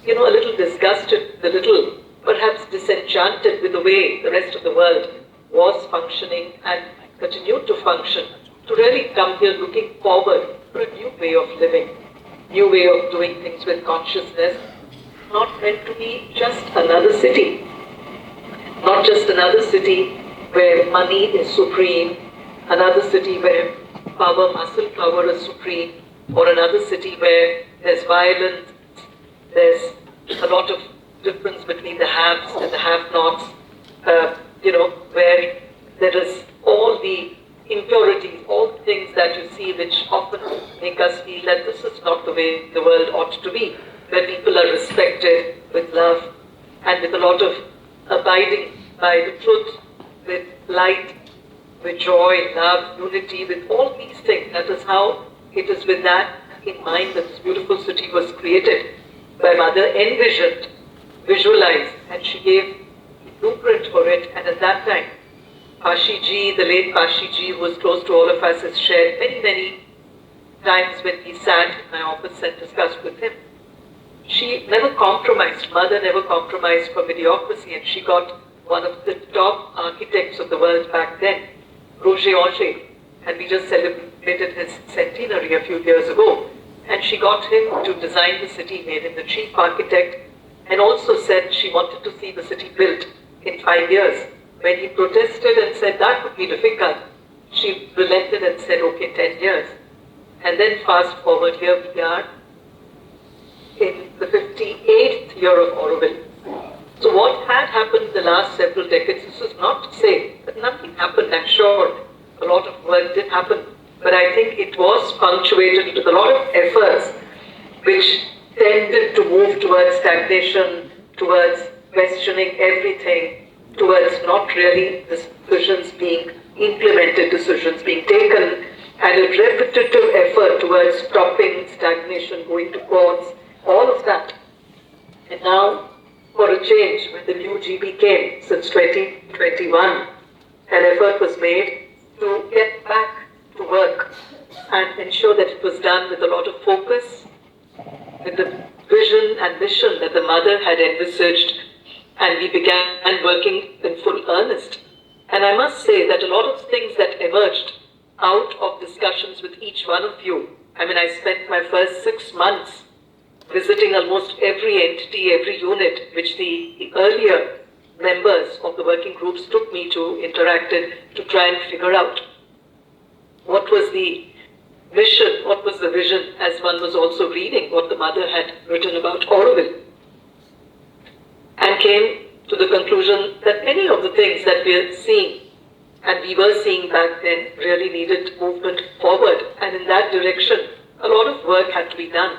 a little disgusted, a little perhaps disenchanted with the way the rest of the world was functioning and continued to function, to really come here looking forward for a new way of living, new way of doing things with consciousness, not meant to be just another city, not just another city where money is supreme, another city where power, muscle power is supreme, or another city where there's violence, there's a lot of difference between the haves and the have-nots, where there is all the impurities, all the things that you see which often make us feel that this is not the way the world ought to be, where people are respected with love and with a lot of abiding by the truth, with light, with joy, love, unity, with all these things. That is how it is with that in mind that this beautiful city was created by Mother, envisioned, visualized, and she gave the blueprint for it. And at that time, Pashiji, the late Pashiji, who was close to all of us, has shared many, many times when we sat in my office and discussed with him. She never compromised, Mother never compromised for mediocrity, and she got one of the top architects of the world back then, Roger Auger, and we just celebrated his centenary a few years ago. And she got him to design the city, made him the chief architect, and also said she wanted to see the city built in 5 years. When he protested and said that would be difficult, she relented and said, okay, 10 years. And then fast forward, here we are in the 58th year of Auroville. So what had happened in the last several decades, this is not to say that nothing happened, I'm sure a lot of work did happen, but I think it was punctuated with a lot of efforts which tended to move towards stagnation, towards questioning everything, towards not really decisions being implemented decisions being taken, and a repetitive effort towards stopping stagnation, going to courts, all of that. And now, for a change, when the new GB came since 2021, an effort was made to get back to work and ensure that it was done with a lot of focus, with the vision and mission that the mother had envisaged, and we began working in full earnest. And I must say that a lot of things that emerged out of discussions with each one of you, I spent my first 6 months visiting almost every entity, every unit, which the earlier members of the working groups took me to, interacted, to try and figure out what was the mission, what was the vision, as one was also reading what the mother had written about Auroville, and came to the conclusion that many of the things that we are seeing and we were seeing back then really needed movement forward, and in that direction a lot of work had to be done.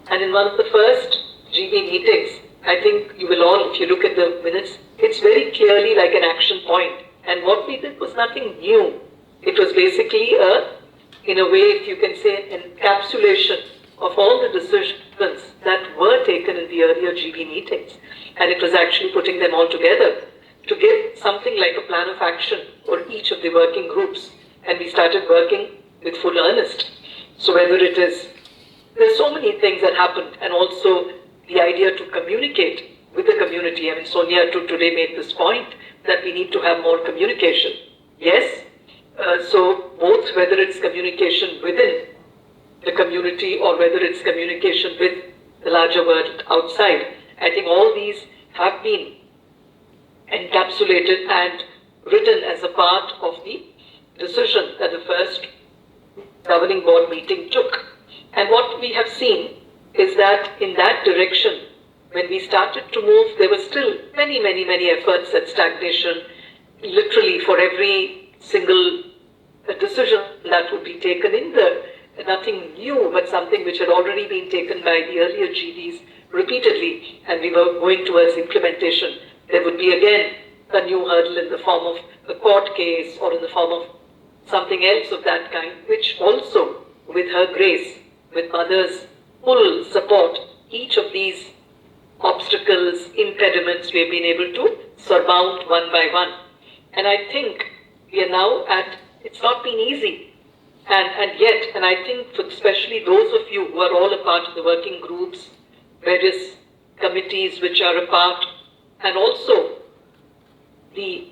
And in one of the first GB meetings, I think you will all, if you look at the minutes, it's very clearly like an action point, and what we did was nothing new. It was basically in a way, if you can say, an encapsulation of all the decisions that were taken in the earlier GB meetings, and it was actually putting them all together to give something like a plan of action for each of the working groups, and we started working with full earnest. So whether it is, there's so many things that happened, and also the idea to communicate with the community. Sonia today made this point that we need to have more communication. Yes, so both whether it's communication within the community or whether it's communication with the larger world outside, I think all these have been encapsulated and written as a part of the decision that the first governing board meeting took. And what we have seen is that in that direction, when we started to move, there were still many efforts at stagnation, literally for every single decision that would be taken in the, nothing new, but something which had already been taken by the earlier GDs repeatedly, and we were going towards implementation. There would be again a new hurdle in the form of a court case or in the form of something else of that kind, which also, with her grace, with mother's full support, each of these obstacles, impediments, we have been able to surmount one by one. And I think we are now at, it's not been easy, and yet, and I think for especially those of you who are all a part of the working groups, various committees which are a part, and also the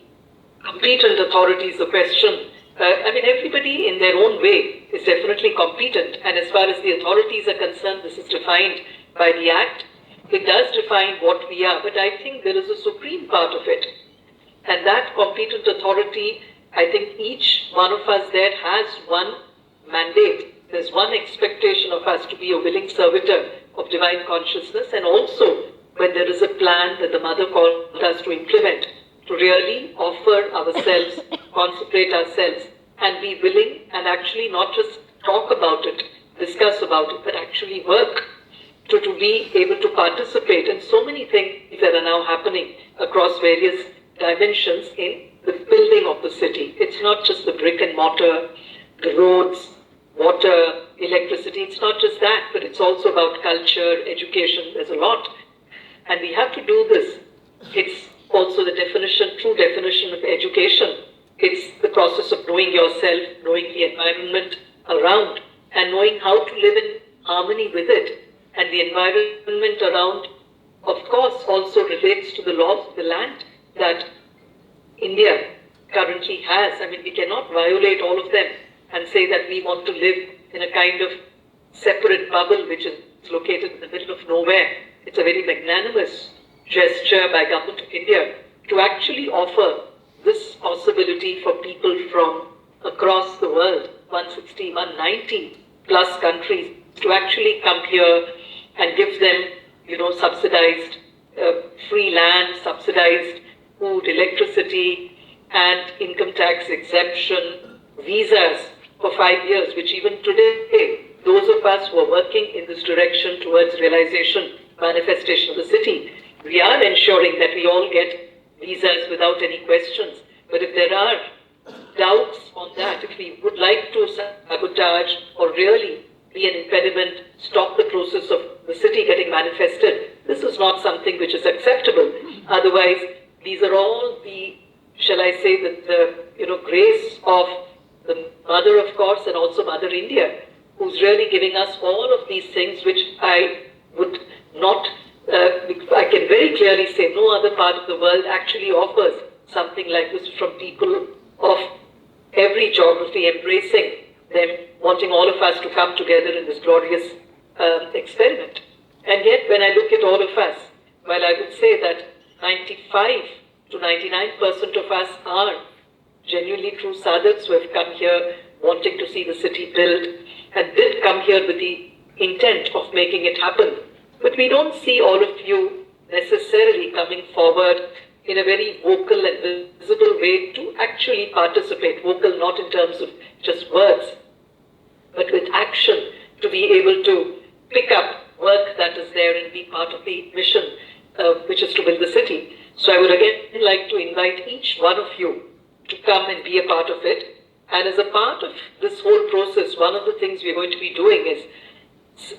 competent authorities, the question, everybody in their own way is definitely competent, and as far as the authorities are concerned, this is defined by the Act. It does define what we are, but I think there is a supreme part of it, and that competent authority, I think each one of us there has one mandate. There's one expectation of us to be a willing servitor of divine consciousness, and also when there is a plan that the mother called us to implement, to really offer ourselves, consecrate ourselves, and be willing and actually not just talk about it, discuss about it, but actually work to be able to participate in so many things that are now happening across various dimensions in the building of the city. It's not just the brick and mortar, the roads, water, electricity, it's not just that, but it's also about culture, education, there's a lot. And we have to do this. It's also the definition, true definition of education. It's the process of knowing yourself, knowing the environment around, and knowing how to live in harmony with it. And the environment around, of course, also relates to the laws of the land that India currently has. We cannot violate all of them and say that we want to live in a kind of separate bubble which is located in the middle of nowhere. It's a very magnanimous gesture by Government of India to actually offer this possibility for people from across the world, 160, 190 plus countries, to actually come here and give them, subsidized free land, subsidized food, electricity, and income tax exemption, visas for 5 years, which even today, those of us who are working in this direction towards realization, manifestation of the city, we are ensuring that we all get visas without any questions. But if there are doubts on that, if we would like to sabotage or really be an impediment, stop the process of the city getting manifested, this is not something which is acceptable. Otherwise, these are all the, shall I say, the grace of the Mother, of course, and also Mother India, who's really giving us all of these things which I would not, I can very clearly say no other part of the world actually offers something like this from people of every geography, embracing them, wanting all of us to come together in this glorious experiment. And yet, when I look at all of us, while I would say that 95 to 99% of us are genuinely true sadhaks who have come here wanting to see the city built and did come here with the intent of making it happen. But we don't see all of you necessarily coming forward in a very vocal and visible way to actually participate. Vocal not in terms of just words, but with action, to be able to pick up work that is there and be part of the mission, which is to build the city. So I would again like to invite each one of you to come and be a part of it. And as a part of this whole process, one of the things we're going to be doing is,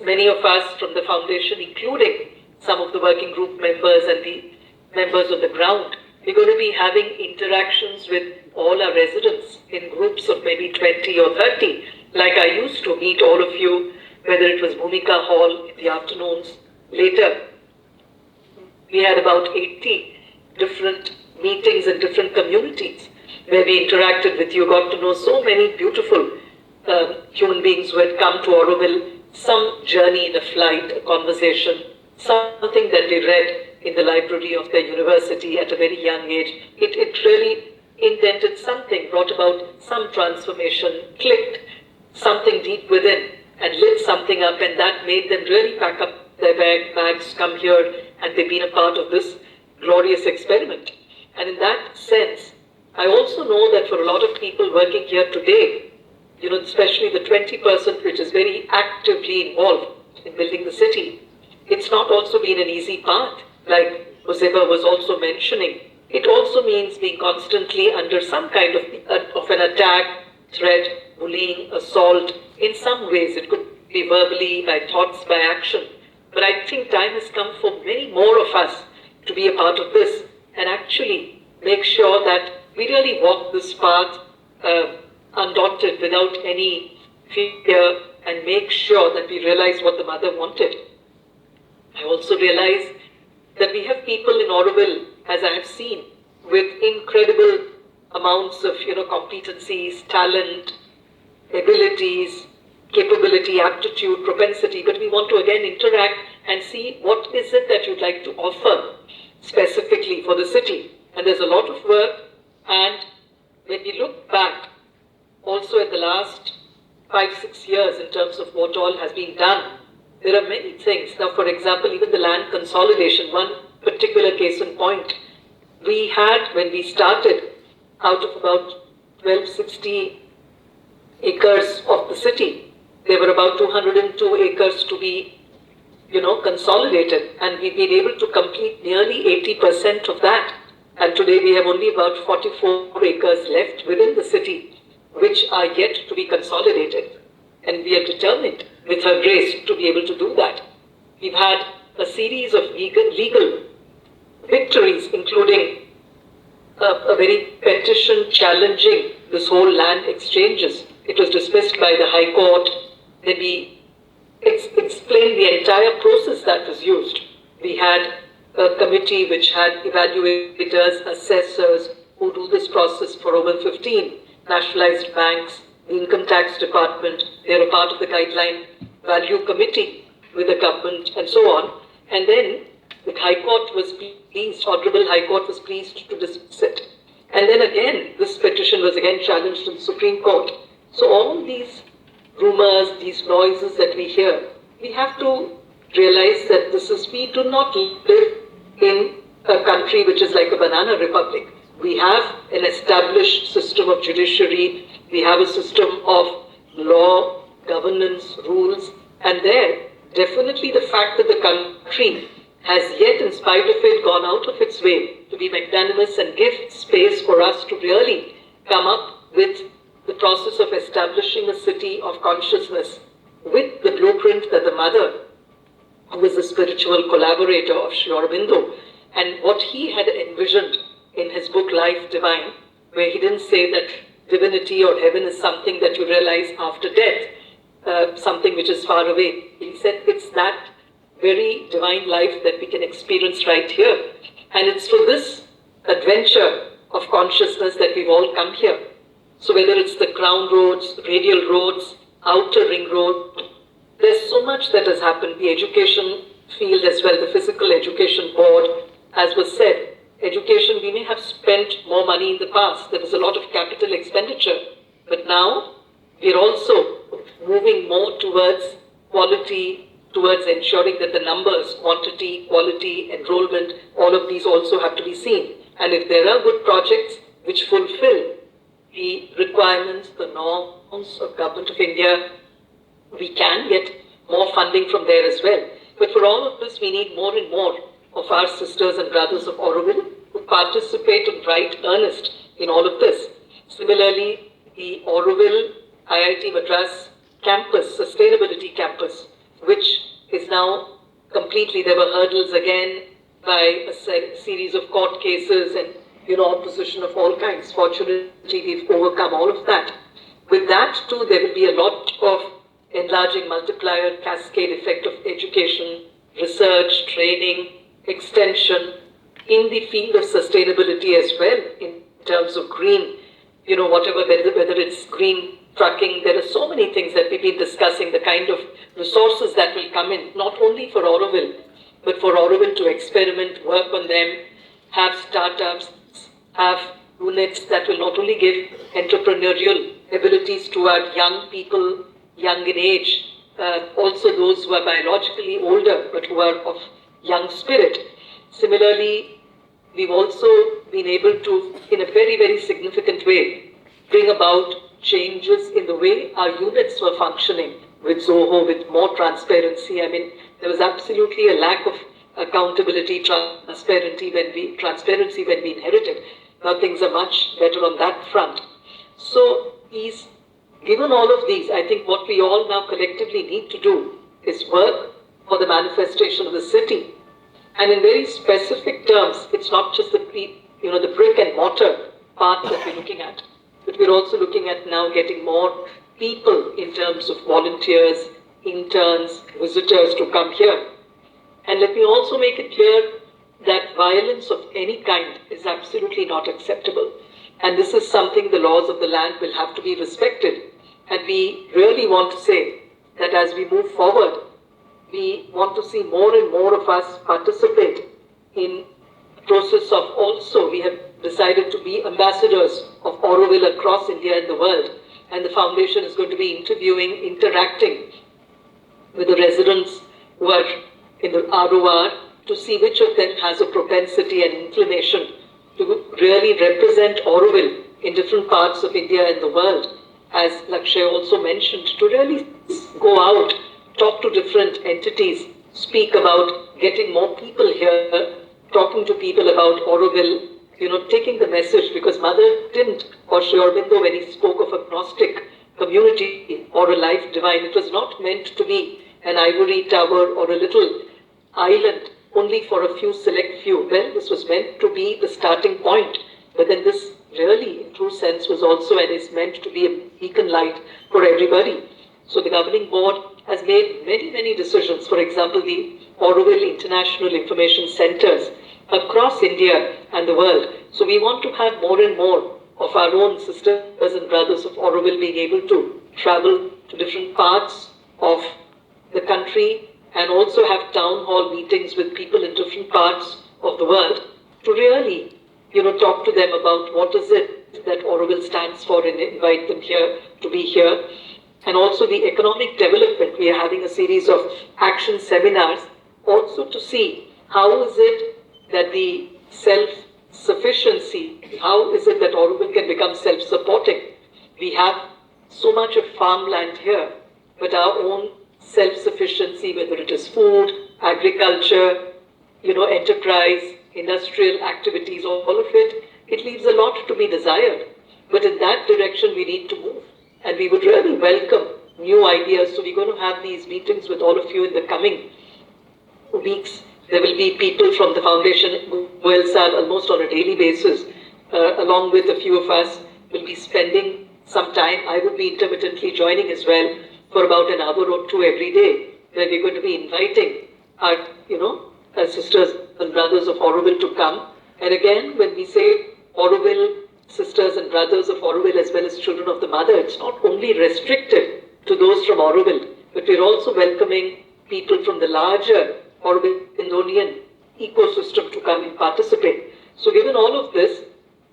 many of us from the foundation, including some of the working group members and the members on the ground, we're going to be having interactions with all our residents in groups of maybe 20 or 30, like I used to meet all of you, whether it was Bhumika Hall in the afternoons. Later, we had about 80 different meetings in different communities where we interacted with you, got to know so many beautiful human beings who had come to Auroville, some journey in a flight, a conversation, something that they read in the library of their university at a very young age. It really indented something, brought about some transformation, clicked something deep within and lit something up, and that made them really pack up their bags, come here, and they've been a part of this glorious experiment. And in that sense, I also know that for a lot of people working here today, especially the 20% which is very actively involved in building the city, it's not also been an easy path. Like Joseba was also mentioning, it also means being constantly under some kind of an attack, threat, bullying, assault. In some ways, it could be verbally, by thoughts, by action. But I think time has come for many more of us to be a part of this and actually make sure that we really walk this path undaunted, without any fear, and make sure that we realize what the mother wanted. I also realize that we have people in Auroville, as I have seen, with incredible amounts of competencies, talent, abilities, capability, aptitude, propensity, but we want to again interact and see what is it that you'd like to offer specifically for the city. And there's a lot of work, and when we look back also at the last 5-6 years in terms of what all has been done, there are many things. Now, for example, even the land consolidation, one particular case in point, we had, when we started, out of about 1260 acres of the city, there were about 202 acres to be, consolidated, and we've been able to complete nearly 80% of that. And today we have only about 44 acres left within the city, which are yet to be consolidated. And we are determined, with her grace, to be able to do that. We've had a series of legal victories, including a very petition challenging this whole land exchanges. It was dismissed by the High Court. Then we explained the entire process that was used. We had a committee which had evaluators, assessors who do this process for over 15 nationalized banks, the income tax department. They're a part of the guideline value committee with the government and so on. And then the High Court was pleased, Honorable High Court was pleased to dismiss it. And then again, this petition was again challenged in the Supreme Court. So all these rumors, these noises that we hear, we have to realize that we do not live in a country which is like a banana republic. We have an established system of judiciary, we have a system of law, governance, rules, and there, definitely the fact that the country has yet, in spite of it, gone out of its way to be magnanimous and give space for us to really come up with the process of establishing a city of consciousness with the blueprint that the mother, who was a spiritual collaborator of Sri Aurobindo, and what he had envisioned in his book Life Divine, where he didn't say that divinity or heaven is something that you realize after death, something which is far away. He said it's that very divine life that we can experience right here. And it's for this adventure of consciousness that we've all come here. So whether it's the crown roads, radial roads, outer ring road, there's so much that has happened. The education field as well, the physical education board, as was said, education, we may have spent more money in the past. There was a lot of capital expenditure. But now we're also moving more towards quality, towards ensuring that the numbers, quantity, quality, enrollment, all of these also have to be seen. And if there are good projects which fulfill the requirements, the norms of Government of India, we can get more funding from there as well. But for all of this, we need more and more of our sisters and brothers of Auroville who participate in right earnest in all of this. Similarly, the Auroville IIT Madras campus, sustainability campus, which is now completely, there were hurdles again by a series of court cases and opposition of all kinds. Fortunately, we've overcome all of that. With that too, there will be a lot of enlarging multiplier cascade effect of education, research, training, extension in the field of sustainability as well, in terms of green, whatever, whether it's green trucking, there are so many things that we've been discussing, the kind of resources that will come in, not only for Auroville, but for Auroville to experiment, work on them, have startups, have units that will not only give entrepreneurial abilities to our young people, young in age, also those who are biologically older but who are of young spirit. Similarly, we've also been able to, in a very, very significant way, bring about changes in the way our units were functioning with Zoho, with more transparency. I mean, there was absolutely a lack of accountability, transparency when we inherited. Now things are much better on that front. So given all of these, I think what we all now collectively need to do is work for the manifestation of the city. And in very specific terms, it's not just the brick and mortar part that we're looking at, but we're also looking at now getting more people in terms of volunteers, interns, visitors to come here. And let me also make it clear that violence of any kind is absolutely not acceptable. And this is something the laws of the land will have to be respected. And we really want to say that as we move forward, we want to see more and more of us participate in the process of also, we have decided to be ambassadors of Auroville across India and the world. And the foundation is going to be interacting with the residents who are in the ROR to see which of them has a propensity and inclination to really represent Auroville in different parts of India and the world. As Lakshay also mentioned, to really go out, talk to different entities, speak about getting more people here, talking to people about Auroville, taking the message, because Mother didn't, or Sri Aurobindo, when he spoke of a Gnostic community or a life divine, it was not meant to be an ivory tower or a little island only for a few select few. Well, this was meant to be the starting point, but then this really, in true sense, was also and is meant to be a beacon light for everybody. So the governing board has made many, many decisions. For example, the Auroville International Information Centers across India and the world. So we want to have more and more of our own sisters and brothers of Auroville being able to travel to different parts of the country and also have town hall meetings with people in different parts of the world to really, talk to them about what is it that Auroville stands for and invite them here to be here. And also the economic development. We are having a series of action seminars also to see how is it that the self-sufficiency, how is it that Auroville can become self-supporting. We have so much of farmland here, but our own self-sufficiency, whether it is food, agriculture, enterprise, industrial activities, all of it, it leaves a lot to be desired. But in that direction we need to move. And we would really welcome new ideas. So we're going to have these meetings with all of you in the coming weeks. There will be people from the foundation who will serve almost on a daily basis, along with a few of us will be spending some time. I will be intermittently joining as well for about an hour or two every day, where we're going to be inviting our, our sisters and brothers of Auroville to come. And again, when we say Auroville, sisters and brothers of Auroville as well as children of the mother, it's not only restricted to those from Auroville, but we're also welcoming people from the larger Auroville ecosystem to come and participate. So given all of this,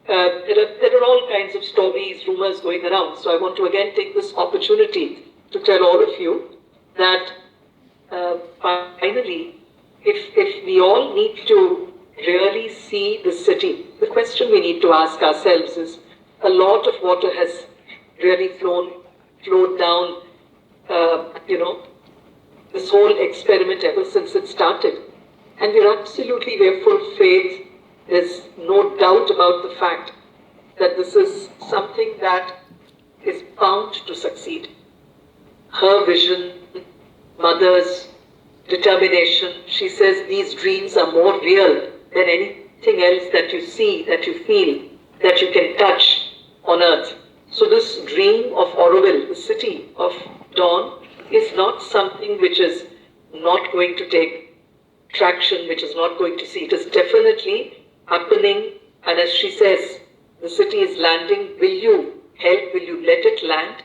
there are all kinds of stories, rumors going around. So I want to again take this opportunity to tell all of you that finally, if we all need to really see the city, the question we need to ask ourselves is, a lot of water has really flowed down, this whole experiment ever since it started. And we have full faith. There's no doubt about the fact that this is something that is bound to succeed. Her vision, mother's determination, she says these dreams are more real than anything else that you see, that you feel, that you can touch on earth. So this dream of Auroville, the city of dawn, is not something which is not going to take traction, which is not going to see. It is definitely happening, and as she says, the city is landing. Will you help? Will you let it land?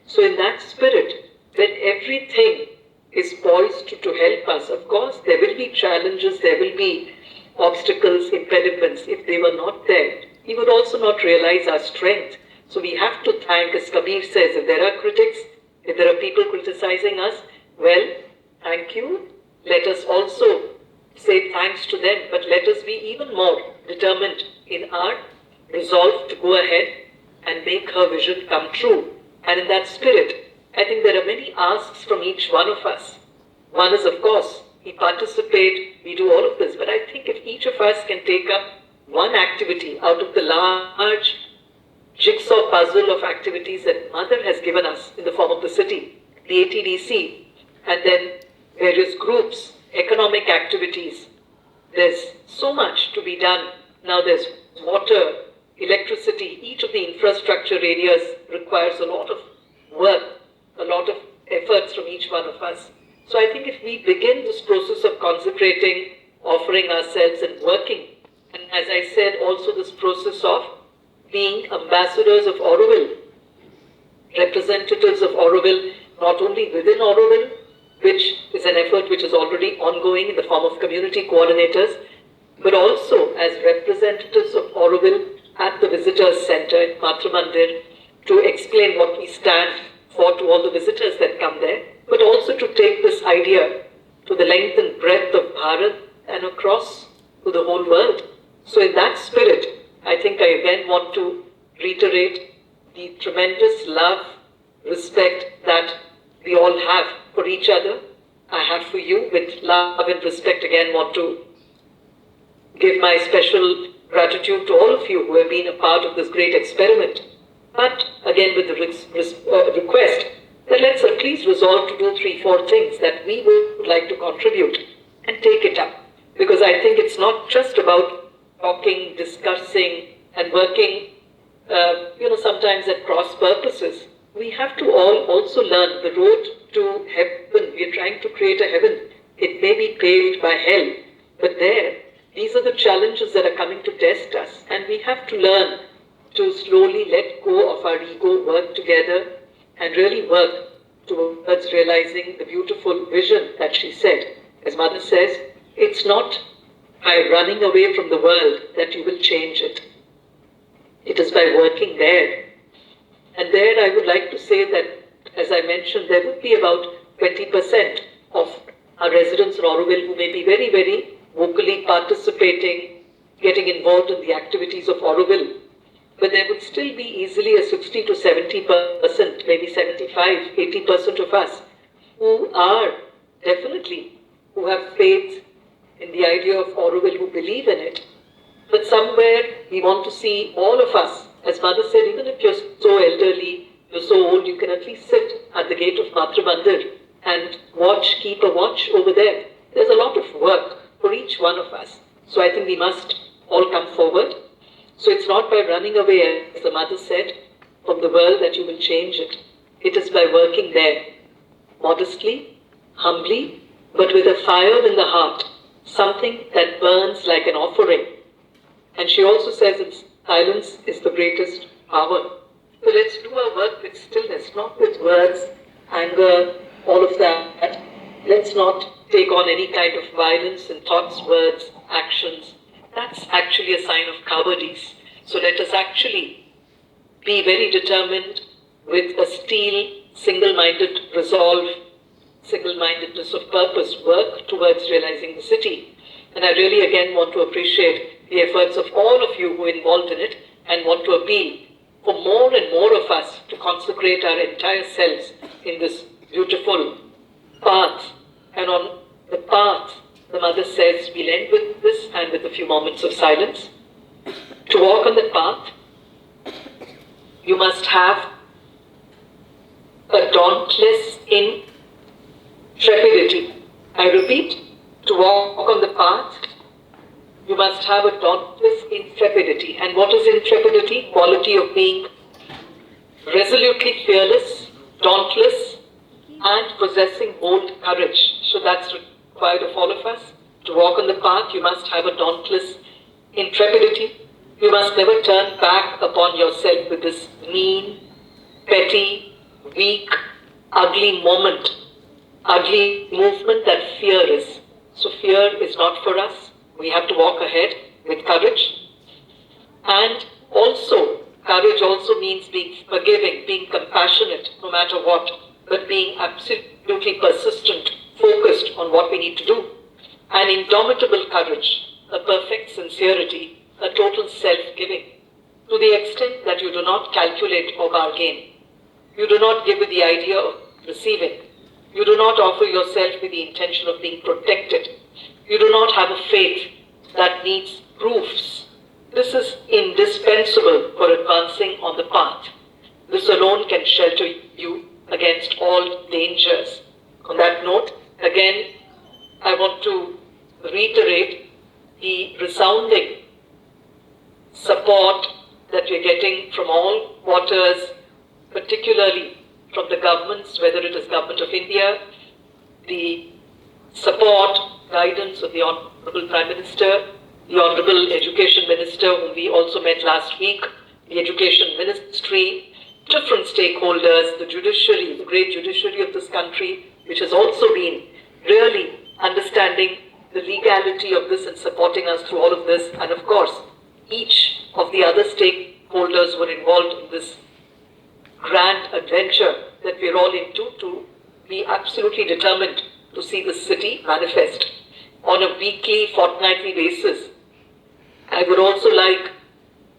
So in that spirit, when everything is poised to help us, of course, there will be challenges, there will be obstacles, impediments. If they were not there, we would also not realize our strength. So we have to thank, as Kabir says, if there are critics, if there are people criticizing us, well, thank you. Let us also say thanks to them, but let us be even more determined in our resolve to go ahead and make her vision come true. And in that spirit, I think there are many asks from each one of us. One is, of course, we participate, we do all of this, but I think if each of us can take up one activity out of the large jigsaw puzzle of activities that Mother has given us in the form of the city, the ATDC, and then various groups, economic activities. There's so much to be done. Now there's water, electricity. Each of the infrastructure areas requires a lot of work, a lot of efforts from each one of us. So I think if we begin this process of consecrating, offering ourselves and working, and as I said, also this process of being ambassadors of Auroville, representatives of Auroville, not only within Auroville, which is an effort which is already ongoing in the form of community coordinators, but also as representatives of Auroville at the Visitors Center at Matra Mandir to explain what we stand for to all the visitors that come there, but also to take this idea to the length and breadth of Bharat and across to the whole world. So in that spirit, I think I again want to reiterate the tremendous love, respect that we all have for each other. I have for you. With love and respect, again want to give my special gratitude to all of you who have been a part of this great experiment. But again with the request that let's at least resolve to do 3-4 things that we would like to contribute and take it up. Because I think it's not just about talking, discussing and working, sometimes at cross purposes. We have to all also learn the road to heaven. We are trying to create a heaven. It may be paved by hell, but these are the challenges that are coming to test us. And we have to learn to slowly let go of our ego, work together, and really work towards realizing the beautiful vision that she said. As Mother says, it's not by running away from the world that you will change it. It is by working there. And there I would like to say that, as I mentioned, there would be about 20% of our residents in Auroville who may be very, very vocally participating, getting involved in the activities of Auroville. But there would still be easily a 60 to 70%, maybe 75, 80% of us who are definitely, who have faith in the idea of Auroville, who believe in it. But somewhere we want to see all of us as mother said, even if you're so elderly, you're so old, you can at least sit at the gate of Matra Mandir and watch, keep a watch over there. There's a lot of work for each one of us. So I think we must all come forward. So it's not by running away, as the mother said, from the world that you will change it. It is by working there, modestly, humbly, but with a fire in the heart, something that burns like an offering. And she also says that silence is the greatest power. So let's do our work with stillness, not with words, anger, all of that. Let's not take on any kind of violence in thoughts, words, actions. That's actually a sign of cowardice. So let us actually be very determined with a steel, single-minded resolve, single-mindedness of purpose, work towards realizing the city. And I really again want to appreciate the efforts of all of you who are involved in it and want to appeal for more and more of us to consecrate our entire selves in this beautiful path. And on the path, the mother says, we'll end with this and with a few moments of silence. To walk on the path, you must have a dauntless intrepidity. I repeat, to walk on the path, you must have a dauntless intrepidity. And what is intrepidity? Quality of being resolutely fearless, dauntless, and possessing bold courage. So that's required of all of us. To walk on the path, you must have a dauntless intrepidity. You must never turn back upon yourself with this mean, petty, weak, ugly movement that fear is. So fear is not for us. We have to walk ahead with courage. And also, courage also means being forgiving, being compassionate, no matter what, but being absolutely persistent, focused on what we need to do. An indomitable courage, a perfect sincerity, a total self-giving, to the extent that you do not calculate or bargain. You do not give with the idea of receiving. You do not offer yourself with the intention of being protected. You do not have a faith that needs proofs. This is indispensable for advancing on the path. This alone can shelter you against all dangers. On that note, again, I want to reiterate the resounding support that we're getting from all quarters, particularly from the governments, whether it is Government of India, the support, guidance of the Honorable Prime Minister, the Honorable Education Minister, whom we also met last week, the Education Ministry, different stakeholders, the judiciary, the great judiciary of this country, which has also been really understanding the legality of this and supporting us through all of this, and of course, each of the other stakeholders who are involved in this grand adventure that we're all into, to be absolutely determined to see the city manifest on a weekly, fortnightly basis. I would also like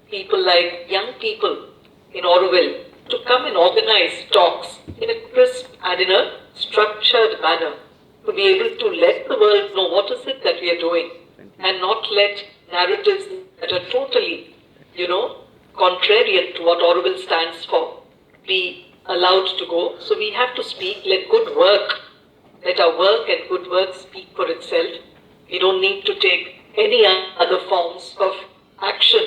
people like young people in Auroville to come and organize talks in a crisp and in a structured manner, to be able to let the world know what is it that we are doing, and not let narratives that are totally, contrarian to what Auroville stands for be allowed to go. So we have to speak, let our work and good work speak for itself. We don't need to take any other forms of action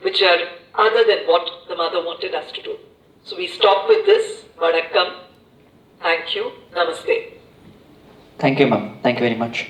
which are other than what the mother wanted us to do. So we stop with this. Vanakkam. Thank you. Namaste. Thank you, ma'am. Thank you very much.